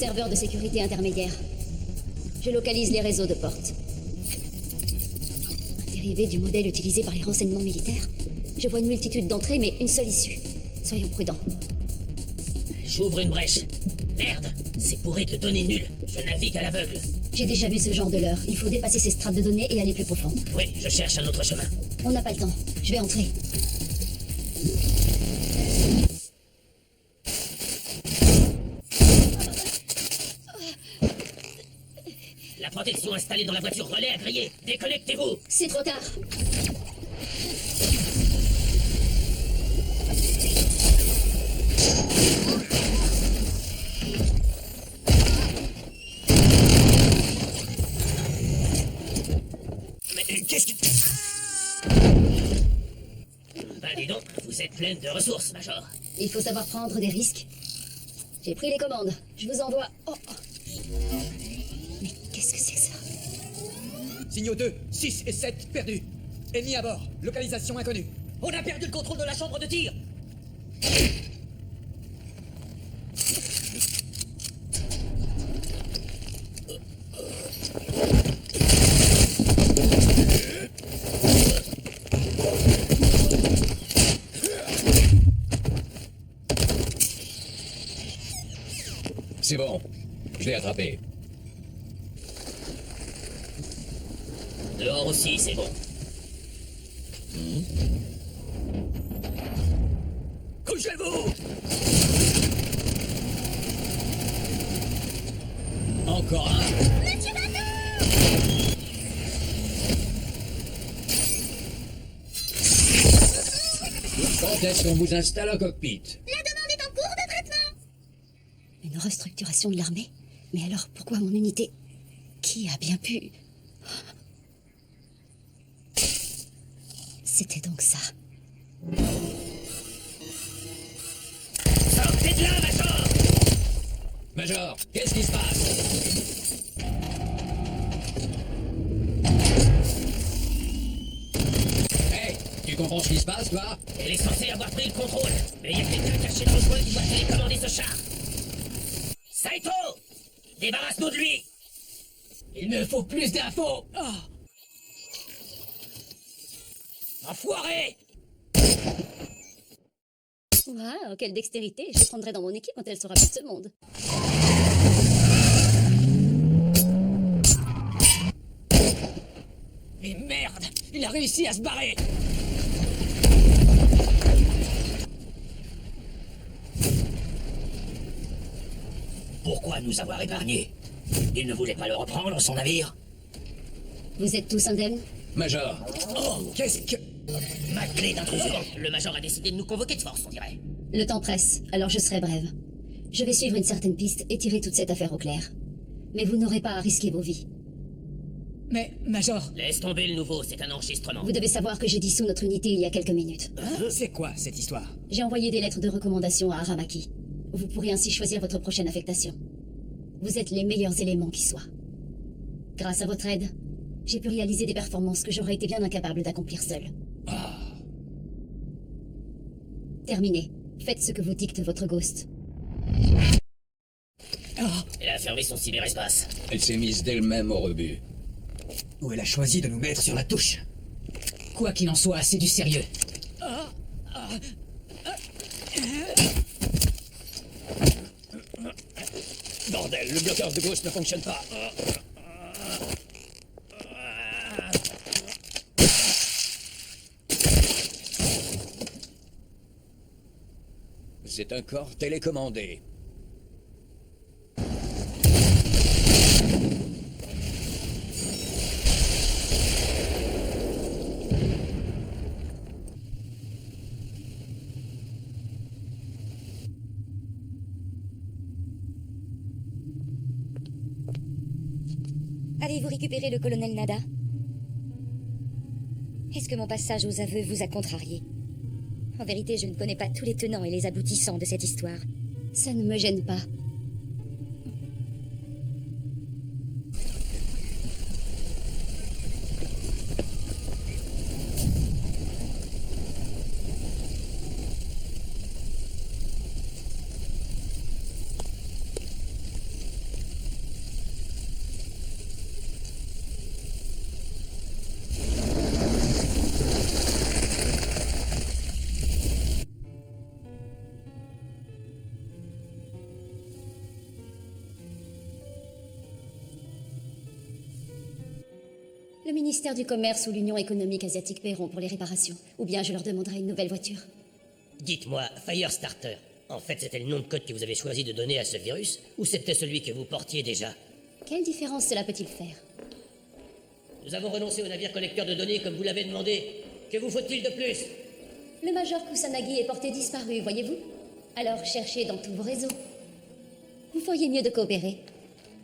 serveur de sécurité intermédiaire. Je localise les réseaux de portes. Un dérivé du modèle utilisé par les renseignements militaires. Je vois une multitude d'entrées, mais une seule issue. Soyons prudents. J'ouvre une brèche. Merde, c'est pourri de données nulles. Je navigue à l'aveugle. J'ai déjà vu ce genre de leurre. Il faut dépasser ces strates de données et aller plus profond. Oui, je cherche un autre chemin. On n'a pas le temps. Je vais entrer. La protection installée dans la voiture relais a grillé. Déconnectez-vous. C'est trop tard. Mais qu'est-ce que... Bah dis donc, vous êtes pleine de ressources, Major. Il faut savoir prendre des risques. J'ai pris les commandes. Je vous envoie... Oh. Mais qu'est-ce que c'est que ça? Signaux 2, 6 et 7 perdus. Ennemi à bord. Localisation inconnue. On a perdu le contrôle de la chambre de tir. C'est bon. Je l'ai attrapé. Dehors aussi, c'est bon. Couchez-vous! Encore un. Quand est-ce qu'on vous installe un cockpit? Une restructuration de l'armée? Mais alors, pourquoi mon unité? Qui a bien pu... C'était donc ça. Sortez de là, Major! Major, qu'est-ce qui se passe? Hey, tu comprends ce qui se passe, toi? Elle est censée avoir pris le contrôle. Mais il y a quelqu'un caché dans le coin qui doit télécommander ce char. Saito! Débarrasse-nous de lui! Il me faut plus d'infos. Enfoiré! Waouh, quelle dextérité. Je prendrai dans mon équipe quand elle sera plus de ce monde. Mais merde, il a réussi à se barrer. Pourquoi nous avoir épargnés? Il ne voulait pas le reprendre, son navire? Vous êtes tous indemnes? Major. Oh, qu'est-ce que... Ma clé d'intrusion. Le Major a décidé de nous convoquer de force, on dirait. Le temps presse, alors je serai brève. Je vais suivre une certaine piste et tirer toute cette affaire au clair. Mais vous n'aurez pas à risquer vos vies. Mais, Major... Laisse tomber le nouveau, c'est un enregistrement. Vous devez savoir que j'ai dissous notre unité il y a quelques minutes. C'est quoi, cette histoire? J'ai envoyé des lettres de recommandation à Aramaki. Vous pourrez ainsi choisir votre prochaine affectation. Vous êtes les meilleurs éléments qui soient. Grâce à votre aide, j'ai pu réaliser des performances que j'aurais été bien incapable d'accomplir seul. Terminé. Faites ce que vous dicte votre ghost. Elle a fermé son cyberespace. Elle s'est mise d'elle-même au rebut. Ou elle a choisi de nous mettre sur la touche. Quoi qu'il en soit, c'est du sérieux. Bordel, le bloqueur de gauche ne fonctionne pas. C'est un corps télécommandé. Avez-vous récupéré le colonel Nada? Est-ce que mon passage aux aveux vous a contrarié? En vérité, je ne connais pas tous les tenants et les aboutissants de cette histoire. Ça ne me gêne pas. Le ministère du Commerce ou l'Union économique asiatique paieront pour les réparations. Ou bien je leur demanderai une nouvelle voiture. Dites-moi, Firestarter, en fait c'était le nom de code que vous avez choisi de donner à ce virus, ou c'était celui que vous portiez déjà? Quelle différence cela peut-il faire? Nous avons renoncé au navire collecteur de données comme vous l'avez demandé. Que vous faut-il de plus? Le Major Kusanagi est porté disparu, voyez-vous? Alors cherchez dans tous vos réseaux. Vous feriez mieux de coopérer,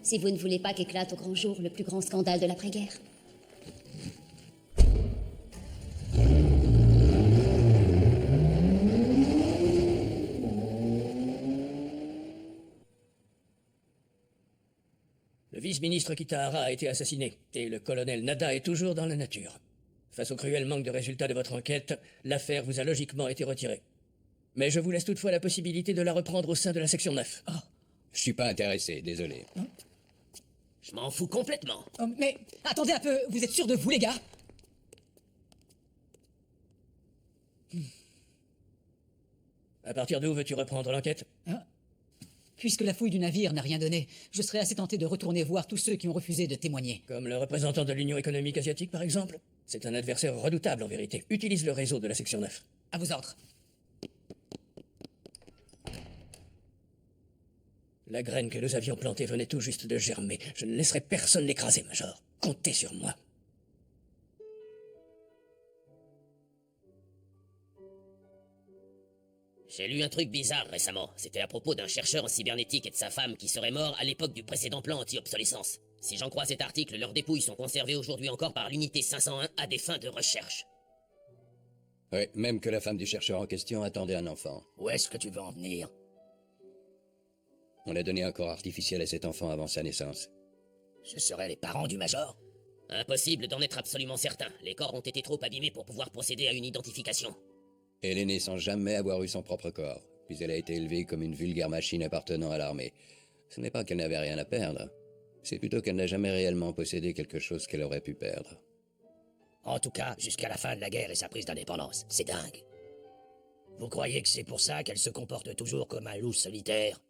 si vous ne voulez pas qu'éclate au grand jour le plus grand scandale de l'après-guerre. Le vice-ministre Kitahara a été assassiné, et le colonel Nada est toujours dans la nature. Face au cruel manque de résultats de votre enquête, l'affaire vous a logiquement été retirée. Mais je vous laisse toutefois la possibilité de la reprendre au sein de la section 9. Oh. Je suis pas intéressé, désolé. Je m'en fous complètement. Oh, mais attendez un peu, vous êtes sûr de vous, les gars? À partir d'où veux-tu reprendre l'enquête? Puisque la fouille du navire n'a rien donné, je serais assez tenté de retourner voir tous ceux qui ont refusé de témoigner. Comme le représentant de l'Union économique asiatique, par exemple? C'est un adversaire redoutable, en vérité. Utilise le réseau de la section 9. À vos ordres. La graine que nous avions plantée venait tout juste de germer. Je ne laisserai personne l'écraser, Major. Comptez sur moi. J'ai lu un truc bizarre récemment. C'était à propos d'un chercheur en cybernétique et de sa femme qui serait mort à l'époque du précédent plan anti-obsolescence. Si j'en crois cet article, leurs dépouilles sont conservées aujourd'hui encore par l'unité 501 à des fins de recherche. Oui, même que la femme du chercheur en question attendait un enfant. Où est-ce que tu veux en venir? On a donné un corps artificiel à cet enfant avant sa naissance. Ce seraient les parents du Major? Impossible d'en être absolument certain. Les corps ont été trop abîmés pour pouvoir procéder à une identification. Elle est née sans jamais avoir eu son propre corps, puis elle a été élevée comme une vulgaire machine appartenant à l'armée. Ce n'est pas qu'elle n'avait rien à perdre, c'est plutôt qu'elle n'a jamais réellement possédé quelque chose qu'elle aurait pu perdre. En tout cas, jusqu'à la fin de la guerre et sa prise d'indépendance, c'est dingue. Vous croyez que c'est pour ça qu'elle se comporte toujours comme un loup solitaire?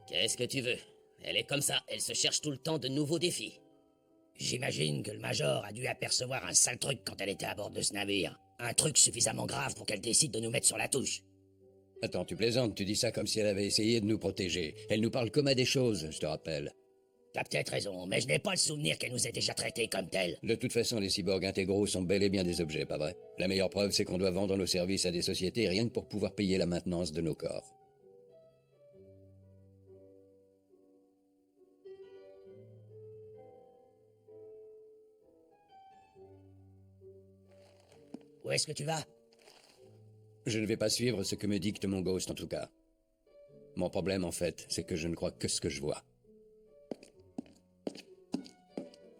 Qu'est-ce que tu veux? Elle est comme ça, elle se cherche tout le temps de nouveaux défis. J'imagine que le Major a dû apercevoir un sale truc quand elle était à bord de ce navire. Un truc suffisamment grave pour qu'elle décide de nous mettre sur la touche. Attends, tu plaisantes, tu dis ça comme si elle avait essayé de nous protéger. Elle nous parle comme à des choses, je te rappelle. T'as peut-être raison, mais je n'ai pas le souvenir qu'elle nous ait déjà traités comme tels. De toute façon, les cyborgs intégraux sont bel et bien des objets, pas vrai? La meilleure preuve, c'est qu'on doit vendre nos services à des sociétés rien que pour pouvoir payer la maintenance de nos corps. Où est-ce que tu vas? Je ne vais pas suivre ce que me dicte mon ghost, en tout cas. Mon problème, en fait, c'est que je ne crois que ce que je vois.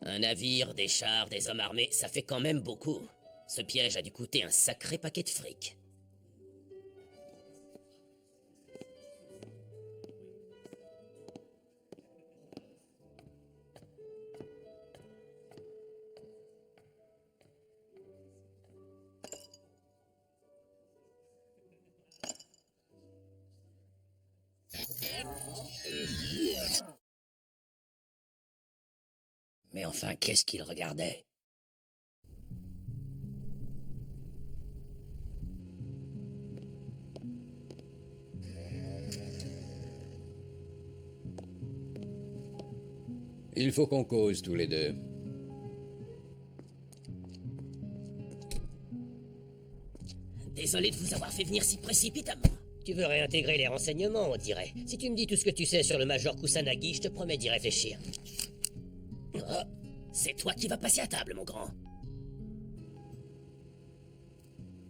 Un navire, des chars, des hommes armés, ça fait quand même beaucoup. Ce piège a dû coûter un sacré paquet de fric. Mais enfin, qu'est-ce qu'il regardait? Il faut qu'on cause tous les deux. Désolé de vous avoir fait venir si précipitamment. Tu veux réintégrer les renseignements, on dirait. Si tu me dis tout ce que tu sais sur le Major Kusanagi, je te promets d'y réfléchir. Oh, c'est toi qui vas passer à table, mon grand.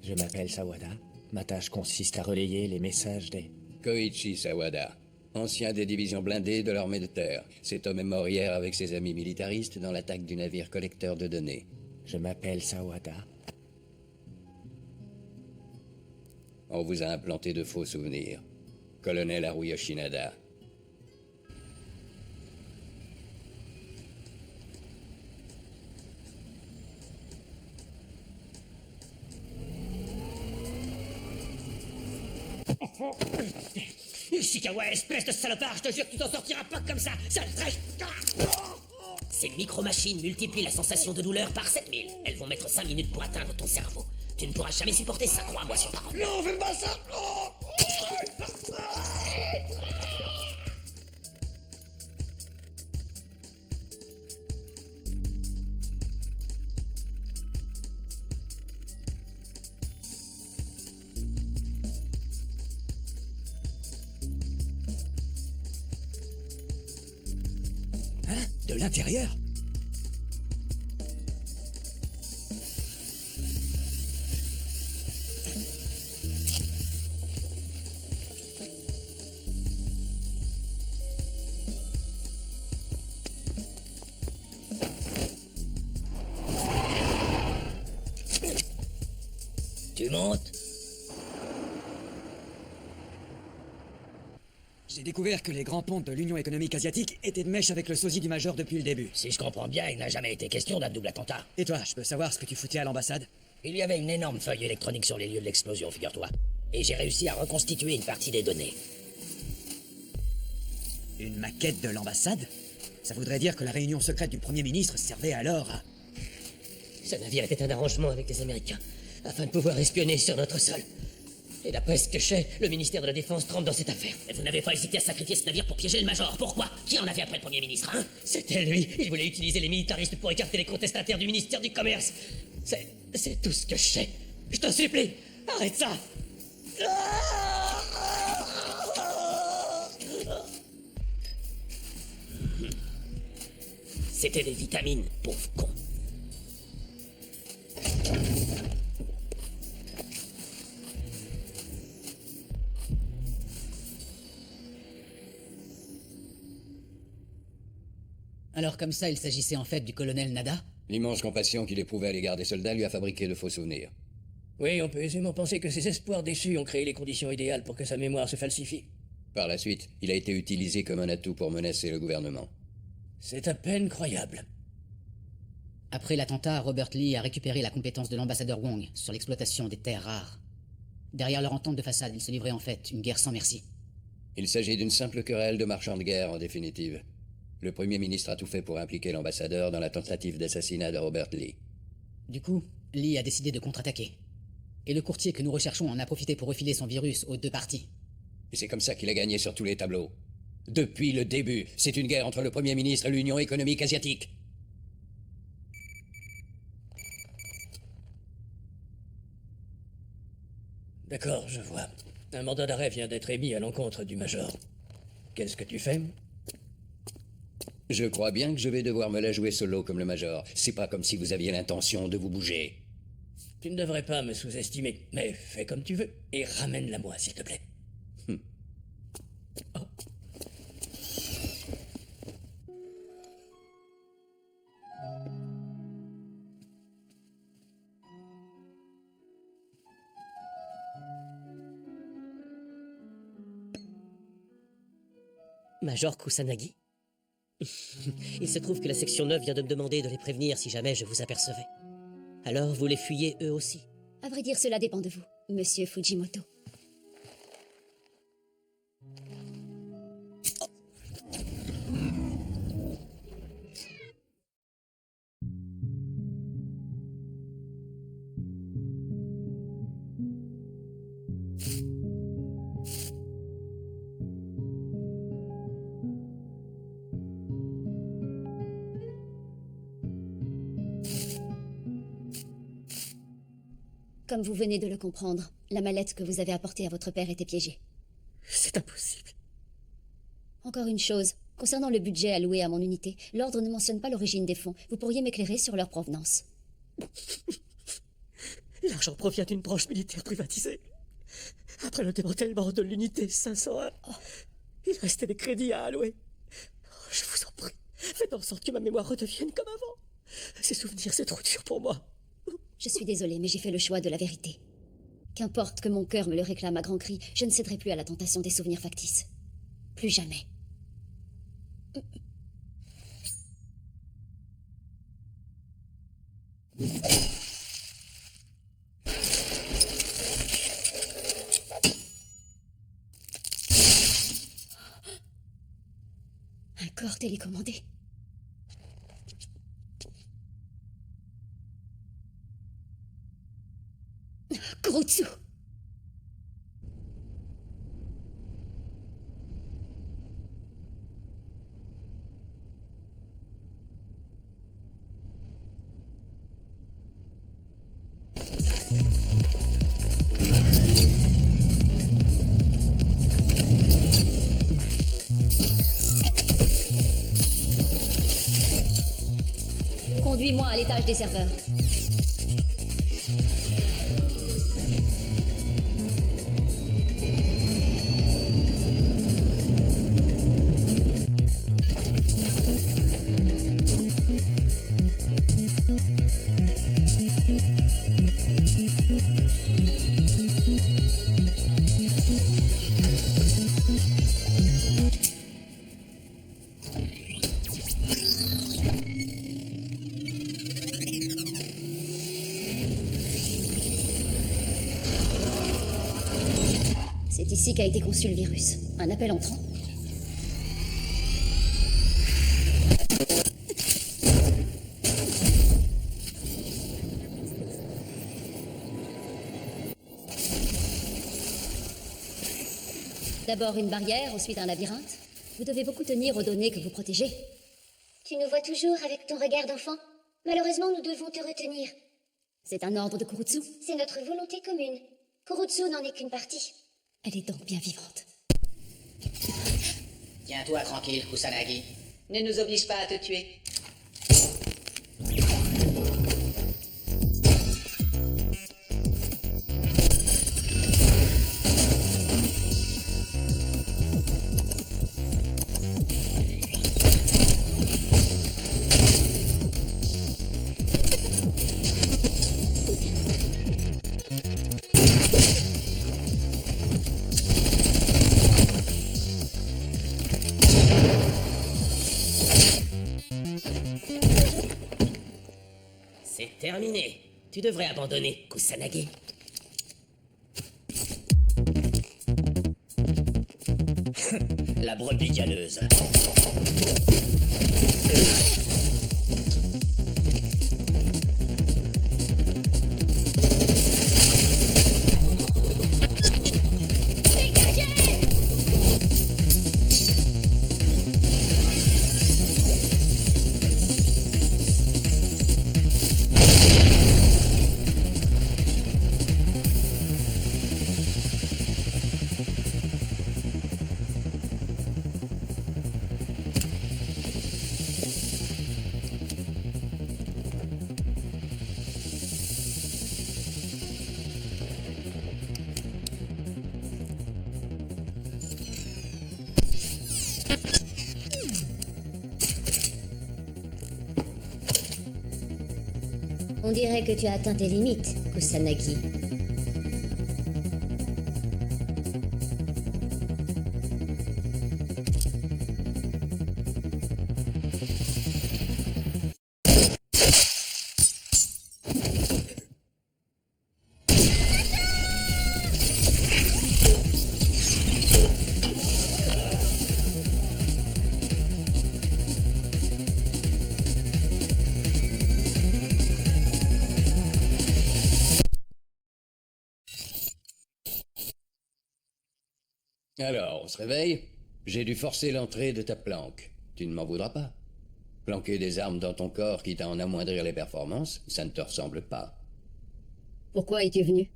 Je m'appelle Sawada. Ma tâche consiste à relayer les messages des... Koichi Sawada, ancien des divisions blindées de l'armée de terre. Cet homme est mort hier avec ses amis militaristes dans l'attaque du navire collecteur de données. Je m'appelle Sawada. On vous a implanté de faux souvenirs. Colonel Haruyoshi Nada. Ishikawa, espèce de salopard, je te jure que tu t'en sortiras pas comme ça, sale traître. Ces micro-machines multiplient la sensation de douleur par 7000. Elles vont mettre 5 minutes pour atteindre ton cerveau. Tu ne pourras jamais supporter ça, crois-moi sur parole. Non, fais pas ça. Hein? De l'intérieur? Tu montes? J'ai découvert que les grands pontes de l'Union économique asiatique étaient de mèche avec le sosie du Major depuis le début. Si je comprends bien, il n'a jamais été question d'un double attentat. Et toi, je peux savoir ce que tu foutais à l'ambassade? Il y avait une énorme feuille électronique sur les lieux de l'explosion, figure-toi. Et j'ai réussi à reconstituer une partie des données. Une maquette de l'ambassade? Ça voudrait dire que la réunion secrète du Premier ministre servait alors à... Ce navire était un arrangement avec les Américains, afin de pouvoir espionner sur notre sol. Et d'après ce que je sais, le ministère de la Défense trempe dans cette affaire. Et vous n'avez pas hésité à sacrifier ce navire pour piéger le Major. Pourquoi? Qui en a fait après le Premier ministre, hein? C'était lui. Il voulait utiliser les militaristes pour écarter les contestataires du ministère du Commerce. C'est tout ce que je sais. Je t'en supplie, arrête ça. C'était des vitamines, pauvre con. Alors comme ça, il s'agissait en fait du colonel Nada? L'immense compassion qu'il éprouvait à l'égard des soldats lui a fabriqué de faux souvenirs. Oui, on peut aisément penser que ses espoirs déçus ont créé les conditions idéales pour que sa mémoire se falsifie. Par la suite, il a été utilisé comme un atout pour menacer le gouvernement. C'est à peine croyable. Après l'attentat, Robert Lee a récupéré la compétence de l'ambassadeur Wong sur l'exploitation des terres rares. Derrière leur entente de façade, il se livrait en fait une guerre sans merci. Il s'agit d'une simple querelle de marchands de guerre, en définitive. Le Premier ministre a tout fait pour impliquer l'ambassadeur dans la tentative d'assassinat de Robert Lee. Du coup, Lee a décidé de contre-attaquer. Et le courtier que nous recherchons en a profité pour refiler son virus aux deux parties. Et c'est comme ça qu'il a gagné sur tous les tableaux. Depuis le début, c'est une guerre entre le Premier ministre et l'Union économique asiatique. D'accord, je vois. Un mandat d'arrêt vient d'être émis à l'encontre du Major. Qu'est-ce que tu fais? Je crois bien que je vais devoir me la jouer solo comme le Major. C'est pas comme si vous aviez l'intention de vous bouger. Tu ne devrais pas me sous-estimer, mais fais comme tu veux et ramène-la moi, s'il te plaît. Oh. Major Kusanagi? Il se trouve que la section 9 vient de me demander de les prévenir si jamais je vous apercevais. Alors vous les fuyez eux aussi? À vrai dire, cela dépend de vous, monsieur Fujimoto. Comme vous venez de le comprendre, la mallette que vous avez apportée à votre père était piégée. C'est impossible. Encore une chose, concernant le budget alloué à mon unité, l'ordre ne mentionne pas l'origine des fonds. Vous pourriez m'éclairer sur leur provenance. L'argent provient d'une branche militaire privatisée. Après le démantèlement de l'unité 501, il restait des crédits à allouer. Je vous en prie, faites en sorte que ma mémoire redevienne comme avant. Ces souvenirs, c'est trop dur pour moi. Je suis désolée, mais j'ai fait le choix de la vérité. Qu'importe que mon cœur me le réclame à grands cris, je ne céderai plus à la tentation des souvenirs factices. Plus jamais. Un corps télécommandé. Kurotsu! Conduis-moi à l'étage des serveurs. C'est ici qu'a été conçu le virus. Un appel entrant. D'abord une barrière, ensuite un labyrinthe. Vous devez beaucoup tenir aux données que vous protégez. Tu nous vois toujours avec ton regard d'enfant. Malheureusement, nous devons te retenir. C'est un ordre de Kurotsu. C'est notre volonté commune. Kurotsu n'en est qu'une partie. Elle est donc bien vivante. Tiens-toi tranquille, Kusanagi. Ne nous oblige pas à te tuer. C'est terminé. Tu devrais abandonner, Kusanagi. La brebis galeuse. On dirait que tu as atteint tes limites, Kusanagi. Alors, on se réveille? J'ai dû forcer l'entrée de ta planque. Tu ne m'en voudras pas. Planquer des armes dans ton corps quitte à en amoindrir les performances, ça ne te ressemble pas. Pourquoi es-tu venu?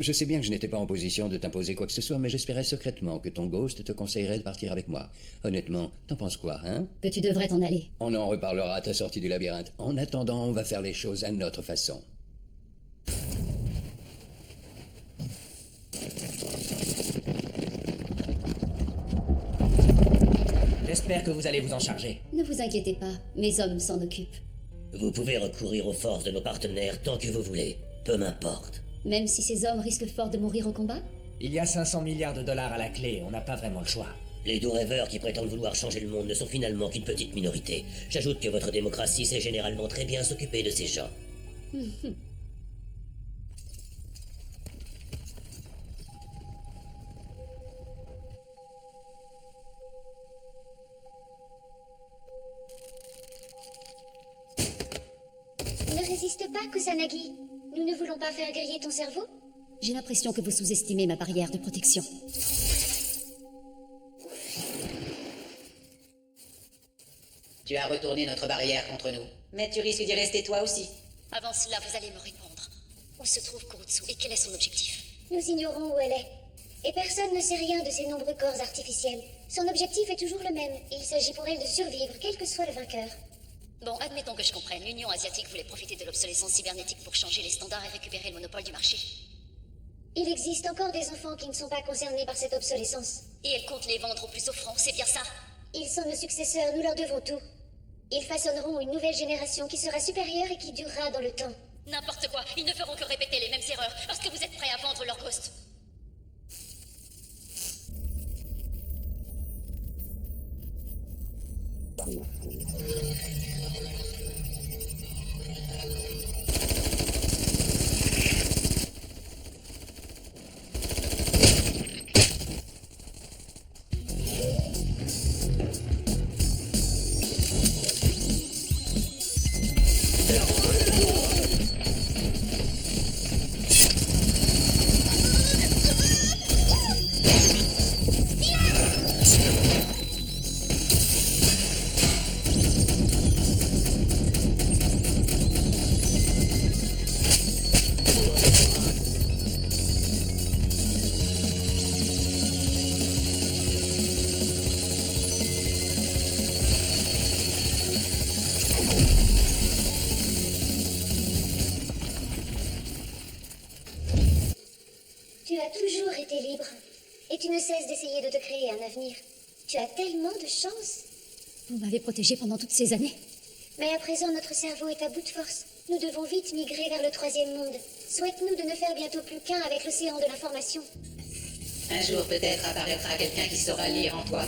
Je sais bien que je n'étais pas en position de t'imposer quoi que ce soit, mais j'espérais secrètement que ton ghost te conseillerait de partir avec moi. Honnêtement, t'en penses quoi, hein? Que tu devrais t'en aller. On en reparlera à ta sortie du labyrinthe. En attendant, on va faire les choses à notre façon. J'espère que vous allez vous en charger. Ne vous inquiétez pas, mes hommes s'en occupent. Vous pouvez recourir aux forces de nos partenaires tant que vous voulez. Peu m'importe. Même si ces hommes risquent fort de mourir au combat? Il y a 500 milliards de dollars à la clé, on n'a pas vraiment le choix. Les doux rêveurs qui prétendent vouloir changer le monde ne sont finalement qu'une petite minorité. J'ajoute que votre démocratie sait généralement très bien s'occuper de ces gens. Ne résiste pas, Kusanagi. Nous ne voulons pas faire griller ton cerveau. J'ai l'impression que vous sous-estimez ma barrière de protection. Tu as retourné notre barrière contre nous. Mais tu risques d'y rester toi aussi. Avant cela, vous allez me répondre. Où se trouve Kurotsu et quel est son objectif? Nous ignorons où elle est. Et personne ne sait rien de ces nombreux corps artificiels. Son objectif est toujours le même. Il s'agit pour elle de survivre, quel que soit le vainqueur. Bon, admettons que je comprenne. L'Union asiatique voulait profiter de l'obsolescence cybernétique pour changer les standards et récupérer le monopole du marché. Il existe encore des enfants qui ne sont pas concernés par cette obsolescence. Et elle compte les vendre au plus offrant, c'est bien ça? Ils sont nos successeurs, nous leur devons tout. Ils façonneront une nouvelle génération qui sera supérieure et qui durera dans le temps. N'importe quoi, ils ne feront que répéter les mêmes erreurs parce que vous êtes prêts à vendre leur ghost. Tu as toujours été libre. Et tu ne cesses d'essayer de te créer un avenir. Tu as tellement de chance. Vous m'avez protégée pendant toutes ces années. Mais à présent, notre cerveau est à bout de force. Nous devons vite migrer vers le troisième monde. Souhaite-nous de ne faire bientôt plus qu'un avec l'océan de l'information. Un jour peut-être apparaîtra quelqu'un qui saura lire en toi.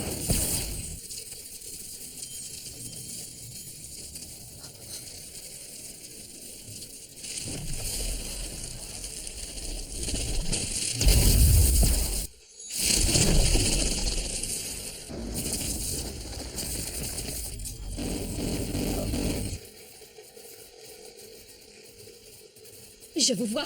Je vous vois.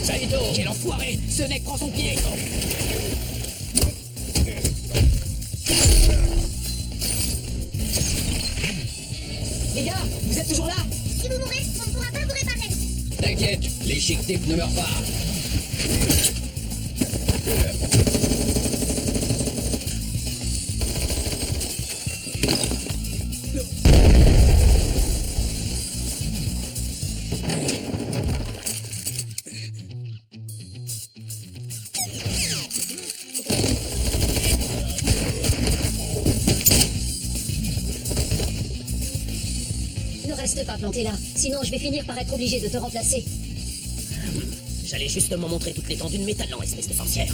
Saito, quel enfoiré! Ce mec prend son pied! Les gars, vous êtes toujours là? Si vous mourrez, on ne pourra pas vous réparer. T'inquiète, les chic types ne meurent pas. Ne reste pas planté là, sinon je vais finir par être obligé de te remplacer. J'allais justement montrer toute l'étendue de mes talents, espèce de fancière.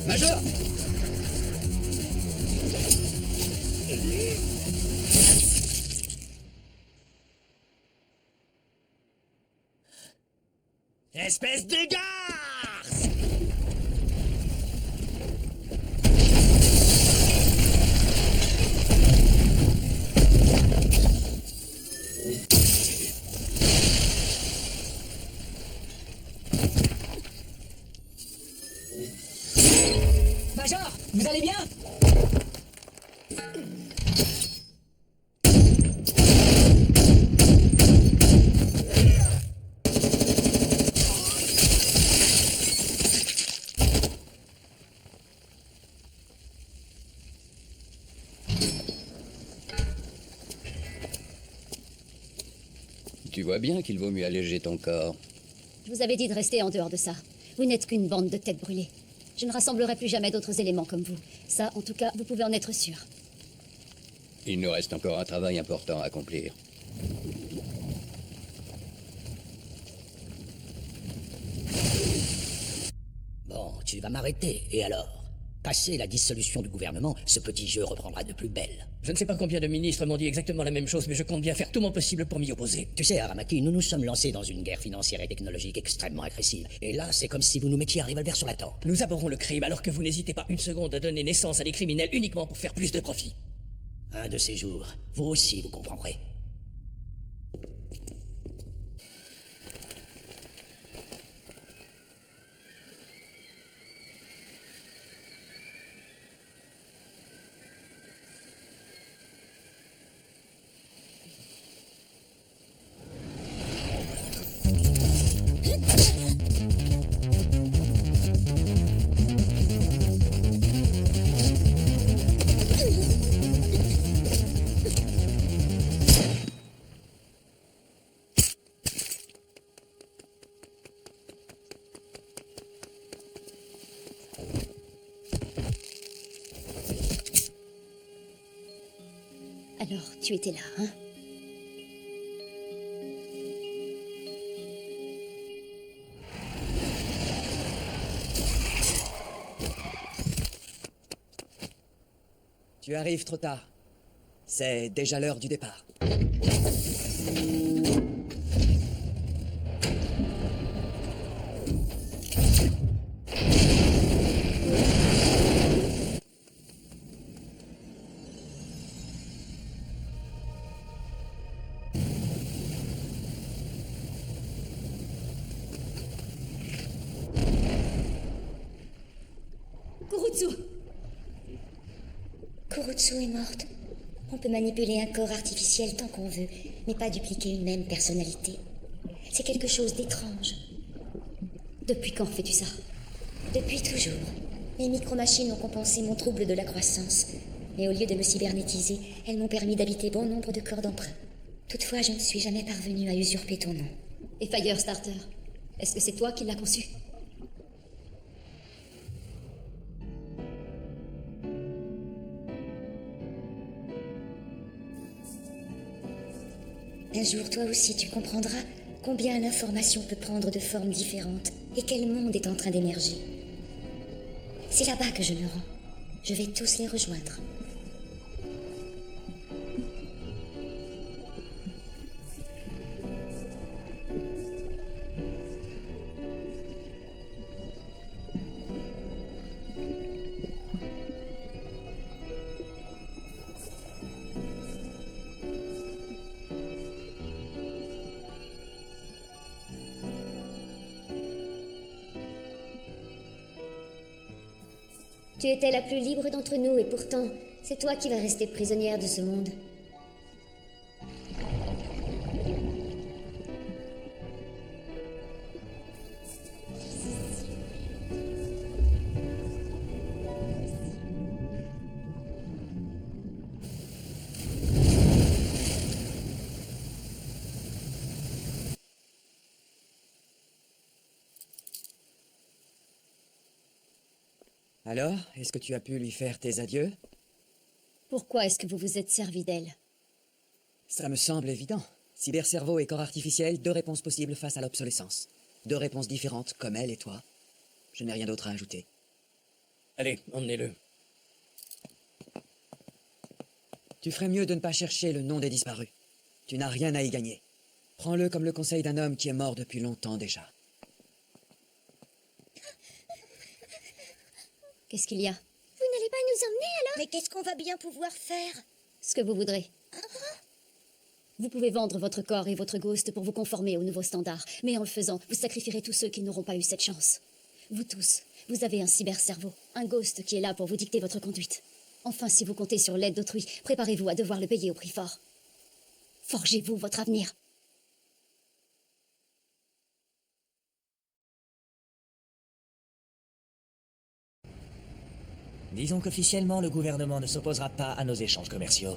Major! Espèce de garce! Major, vous allez bien? vois bien qu'il vaut mieux alléger ton corps. Je vous avais dit de rester en dehors de ça. Vous n'êtes qu'une bande de têtes brûlées. Je ne rassemblerai plus jamais d'autres éléments comme vous. Ça, en tout cas, vous pouvez en être sûr. Il nous reste encore un travail important à accomplir. Bon, tu vas m'arrêter, et alors? Passé la dissolution du gouvernement, ce petit jeu reprendra de plus belle. Je ne sais pas combien de ministres m'ont dit exactement la même chose, mais je compte bien faire tout mon possible pour m'y opposer. Tu sais, Aramaki, nous nous sommes lancés dans une guerre financière et technologique extrêmement agressive. Et là, c'est comme si vous nous mettiez un revolver sur la tempe. Nous abhorrons le crime, alors que vous n'hésitez pas une seconde à donner naissance à des criminels uniquement pour faire plus de profit. Un de ces jours, vous aussi vous comprendrez. Alors, tu étais là, hein? Tu arrives trop tard. C'est déjà l'heure du départ. Kurutsu est morte. On peut manipuler un corps artificiel tant qu'on veut, mais pas dupliquer une même personnalité. C'est quelque chose d'étrange. Depuis quand fais-tu ça? Depuis toujours. Les micro-machines ont compensé mon trouble de la croissance. Mais au lieu de me cybernétiser, elles m'ont permis d'habiter bon nombre de corps d'emprunt. Toutefois, je ne suis jamais parvenue à usurper ton nom. Et Firestarter, est-ce que c'est toi qui l'as conçu? Un jour, toi aussi, tu comprendras combien l'information peut prendre de formes différentes et quel monde est en train d'émerger. C'est là-bas que je me rends. Je vais tous les rejoindre. Tu étais la plus libre d'entre nous et pourtant, c'est toi qui vas rester prisonnière de ce monde. Alors, est-ce que tu as pu lui faire tes adieux? Pourquoi est-ce que vous vous êtes servi d'elle? Ça me semble évident. Cybercerveau et corps artificiel, deux réponses possibles face à l'obsolescence. Deux réponses différentes, comme elle et toi. Je n'ai rien d'autre à ajouter. Allez, emmenez-le. Tu ferais mieux de ne pas chercher le nom des disparus. Tu n'as rien à y gagner. Prends-le comme le conseil d'un homme qui est mort depuis longtemps déjà. Qu'est-ce qu'il y a? Vous n'allez pas nous emmener alors? Mais qu'est-ce qu'on va bien pouvoir faire? Ce que vous voudrez. Vous pouvez vendre votre corps et votre ghost pour vous conformer aux nouveaux standards, mais en le faisant, vous sacrifierez tous ceux qui n'auront pas eu cette chance. Vous tous, vous avez un cybercerveau, un ghost qui est là pour vous dicter votre conduite. Enfin, si vous comptez sur l'aide d'autrui, préparez-vous à devoir le payer au prix fort. Forgez-vous votre avenir. Disons qu'officiellement, le gouvernement ne s'opposera pas à nos échanges commerciaux.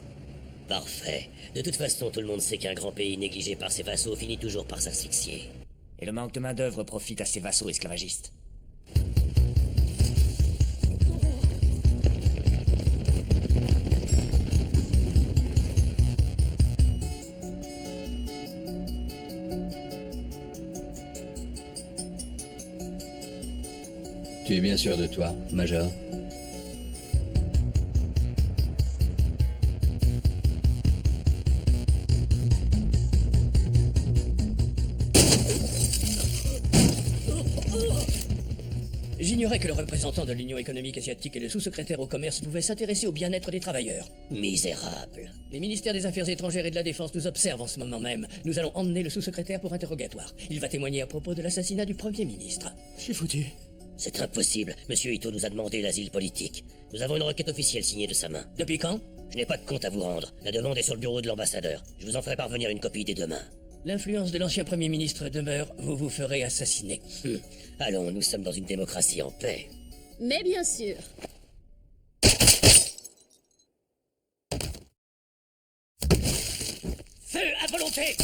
Parfait. De toute façon, tout le monde sait qu'un grand pays négligé par ses vassaux finit toujours par s'asphyxier. Et le manque de main-d'œuvre profite à ses vassaux esclavagistes. Tu es bien sûr de toi, Major? J'ignorais que le représentant de l'Union économique asiatique et le sous-secrétaire au commerce pouvaient s'intéresser au bien-être des travailleurs. Misérable. Les ministères des Affaires étrangères et de la Défense nous observent en ce moment même. Nous allons emmener le sous-secrétaire pour interrogatoire. Il va témoigner à propos de l'assassinat du Premier ministre. Je suis foutu. C'est impossible. Monsieur Ito nous a demandé l'asile politique. Nous avons une requête officielle signée de sa main. Depuis quand? Je n'ai pas de compte à vous rendre. La demande est sur le bureau de l'ambassadeur. Je vous en ferai parvenir une copie dès demain. L'influence de l'ancien Premier ministre demeure, vous vous ferez assassiner. Allons, nous sommes dans une démocratie en paix. Mais bien sûr. Feu à volonté!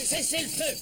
Cessez le feu!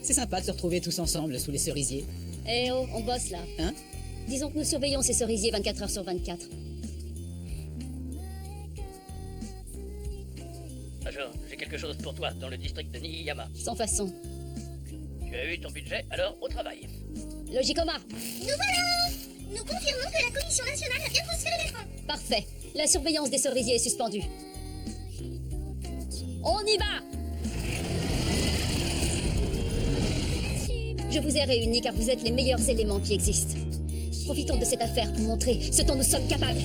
C'est sympa de se retrouver tous ensemble sous les cerisiers. Eh oh, on bosse là. Hein? Disons que nous surveillons ces cerisiers 24 heures sur 24. Major, j'ai quelque chose pour toi dans le district de Niiyama. Sans façon. Tu as eu ton budget, alors au travail. Logicoma. Nous voilà! Nous confirmons que la Commission nationale a bien transféré les fonds. Parfait. La surveillance des cerisiers est suspendue. On y va! Je vous ai réunis car vous êtes les meilleurs éléments qui existent. Profitons de cette affaire pour montrer ce dont nous sommes capables.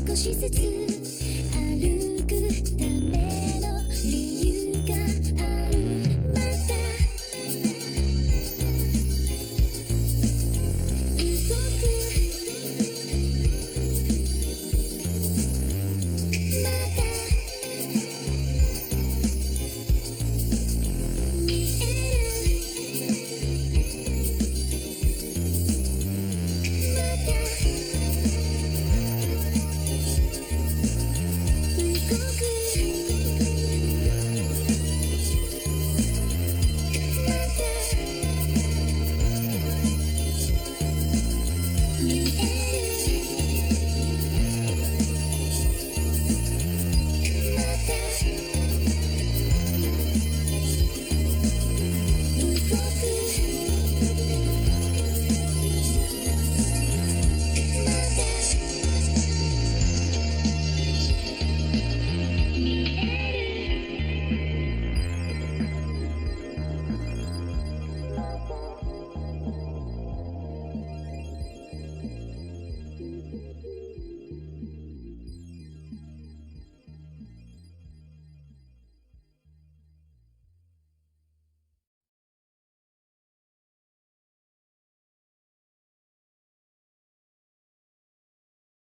少しずつ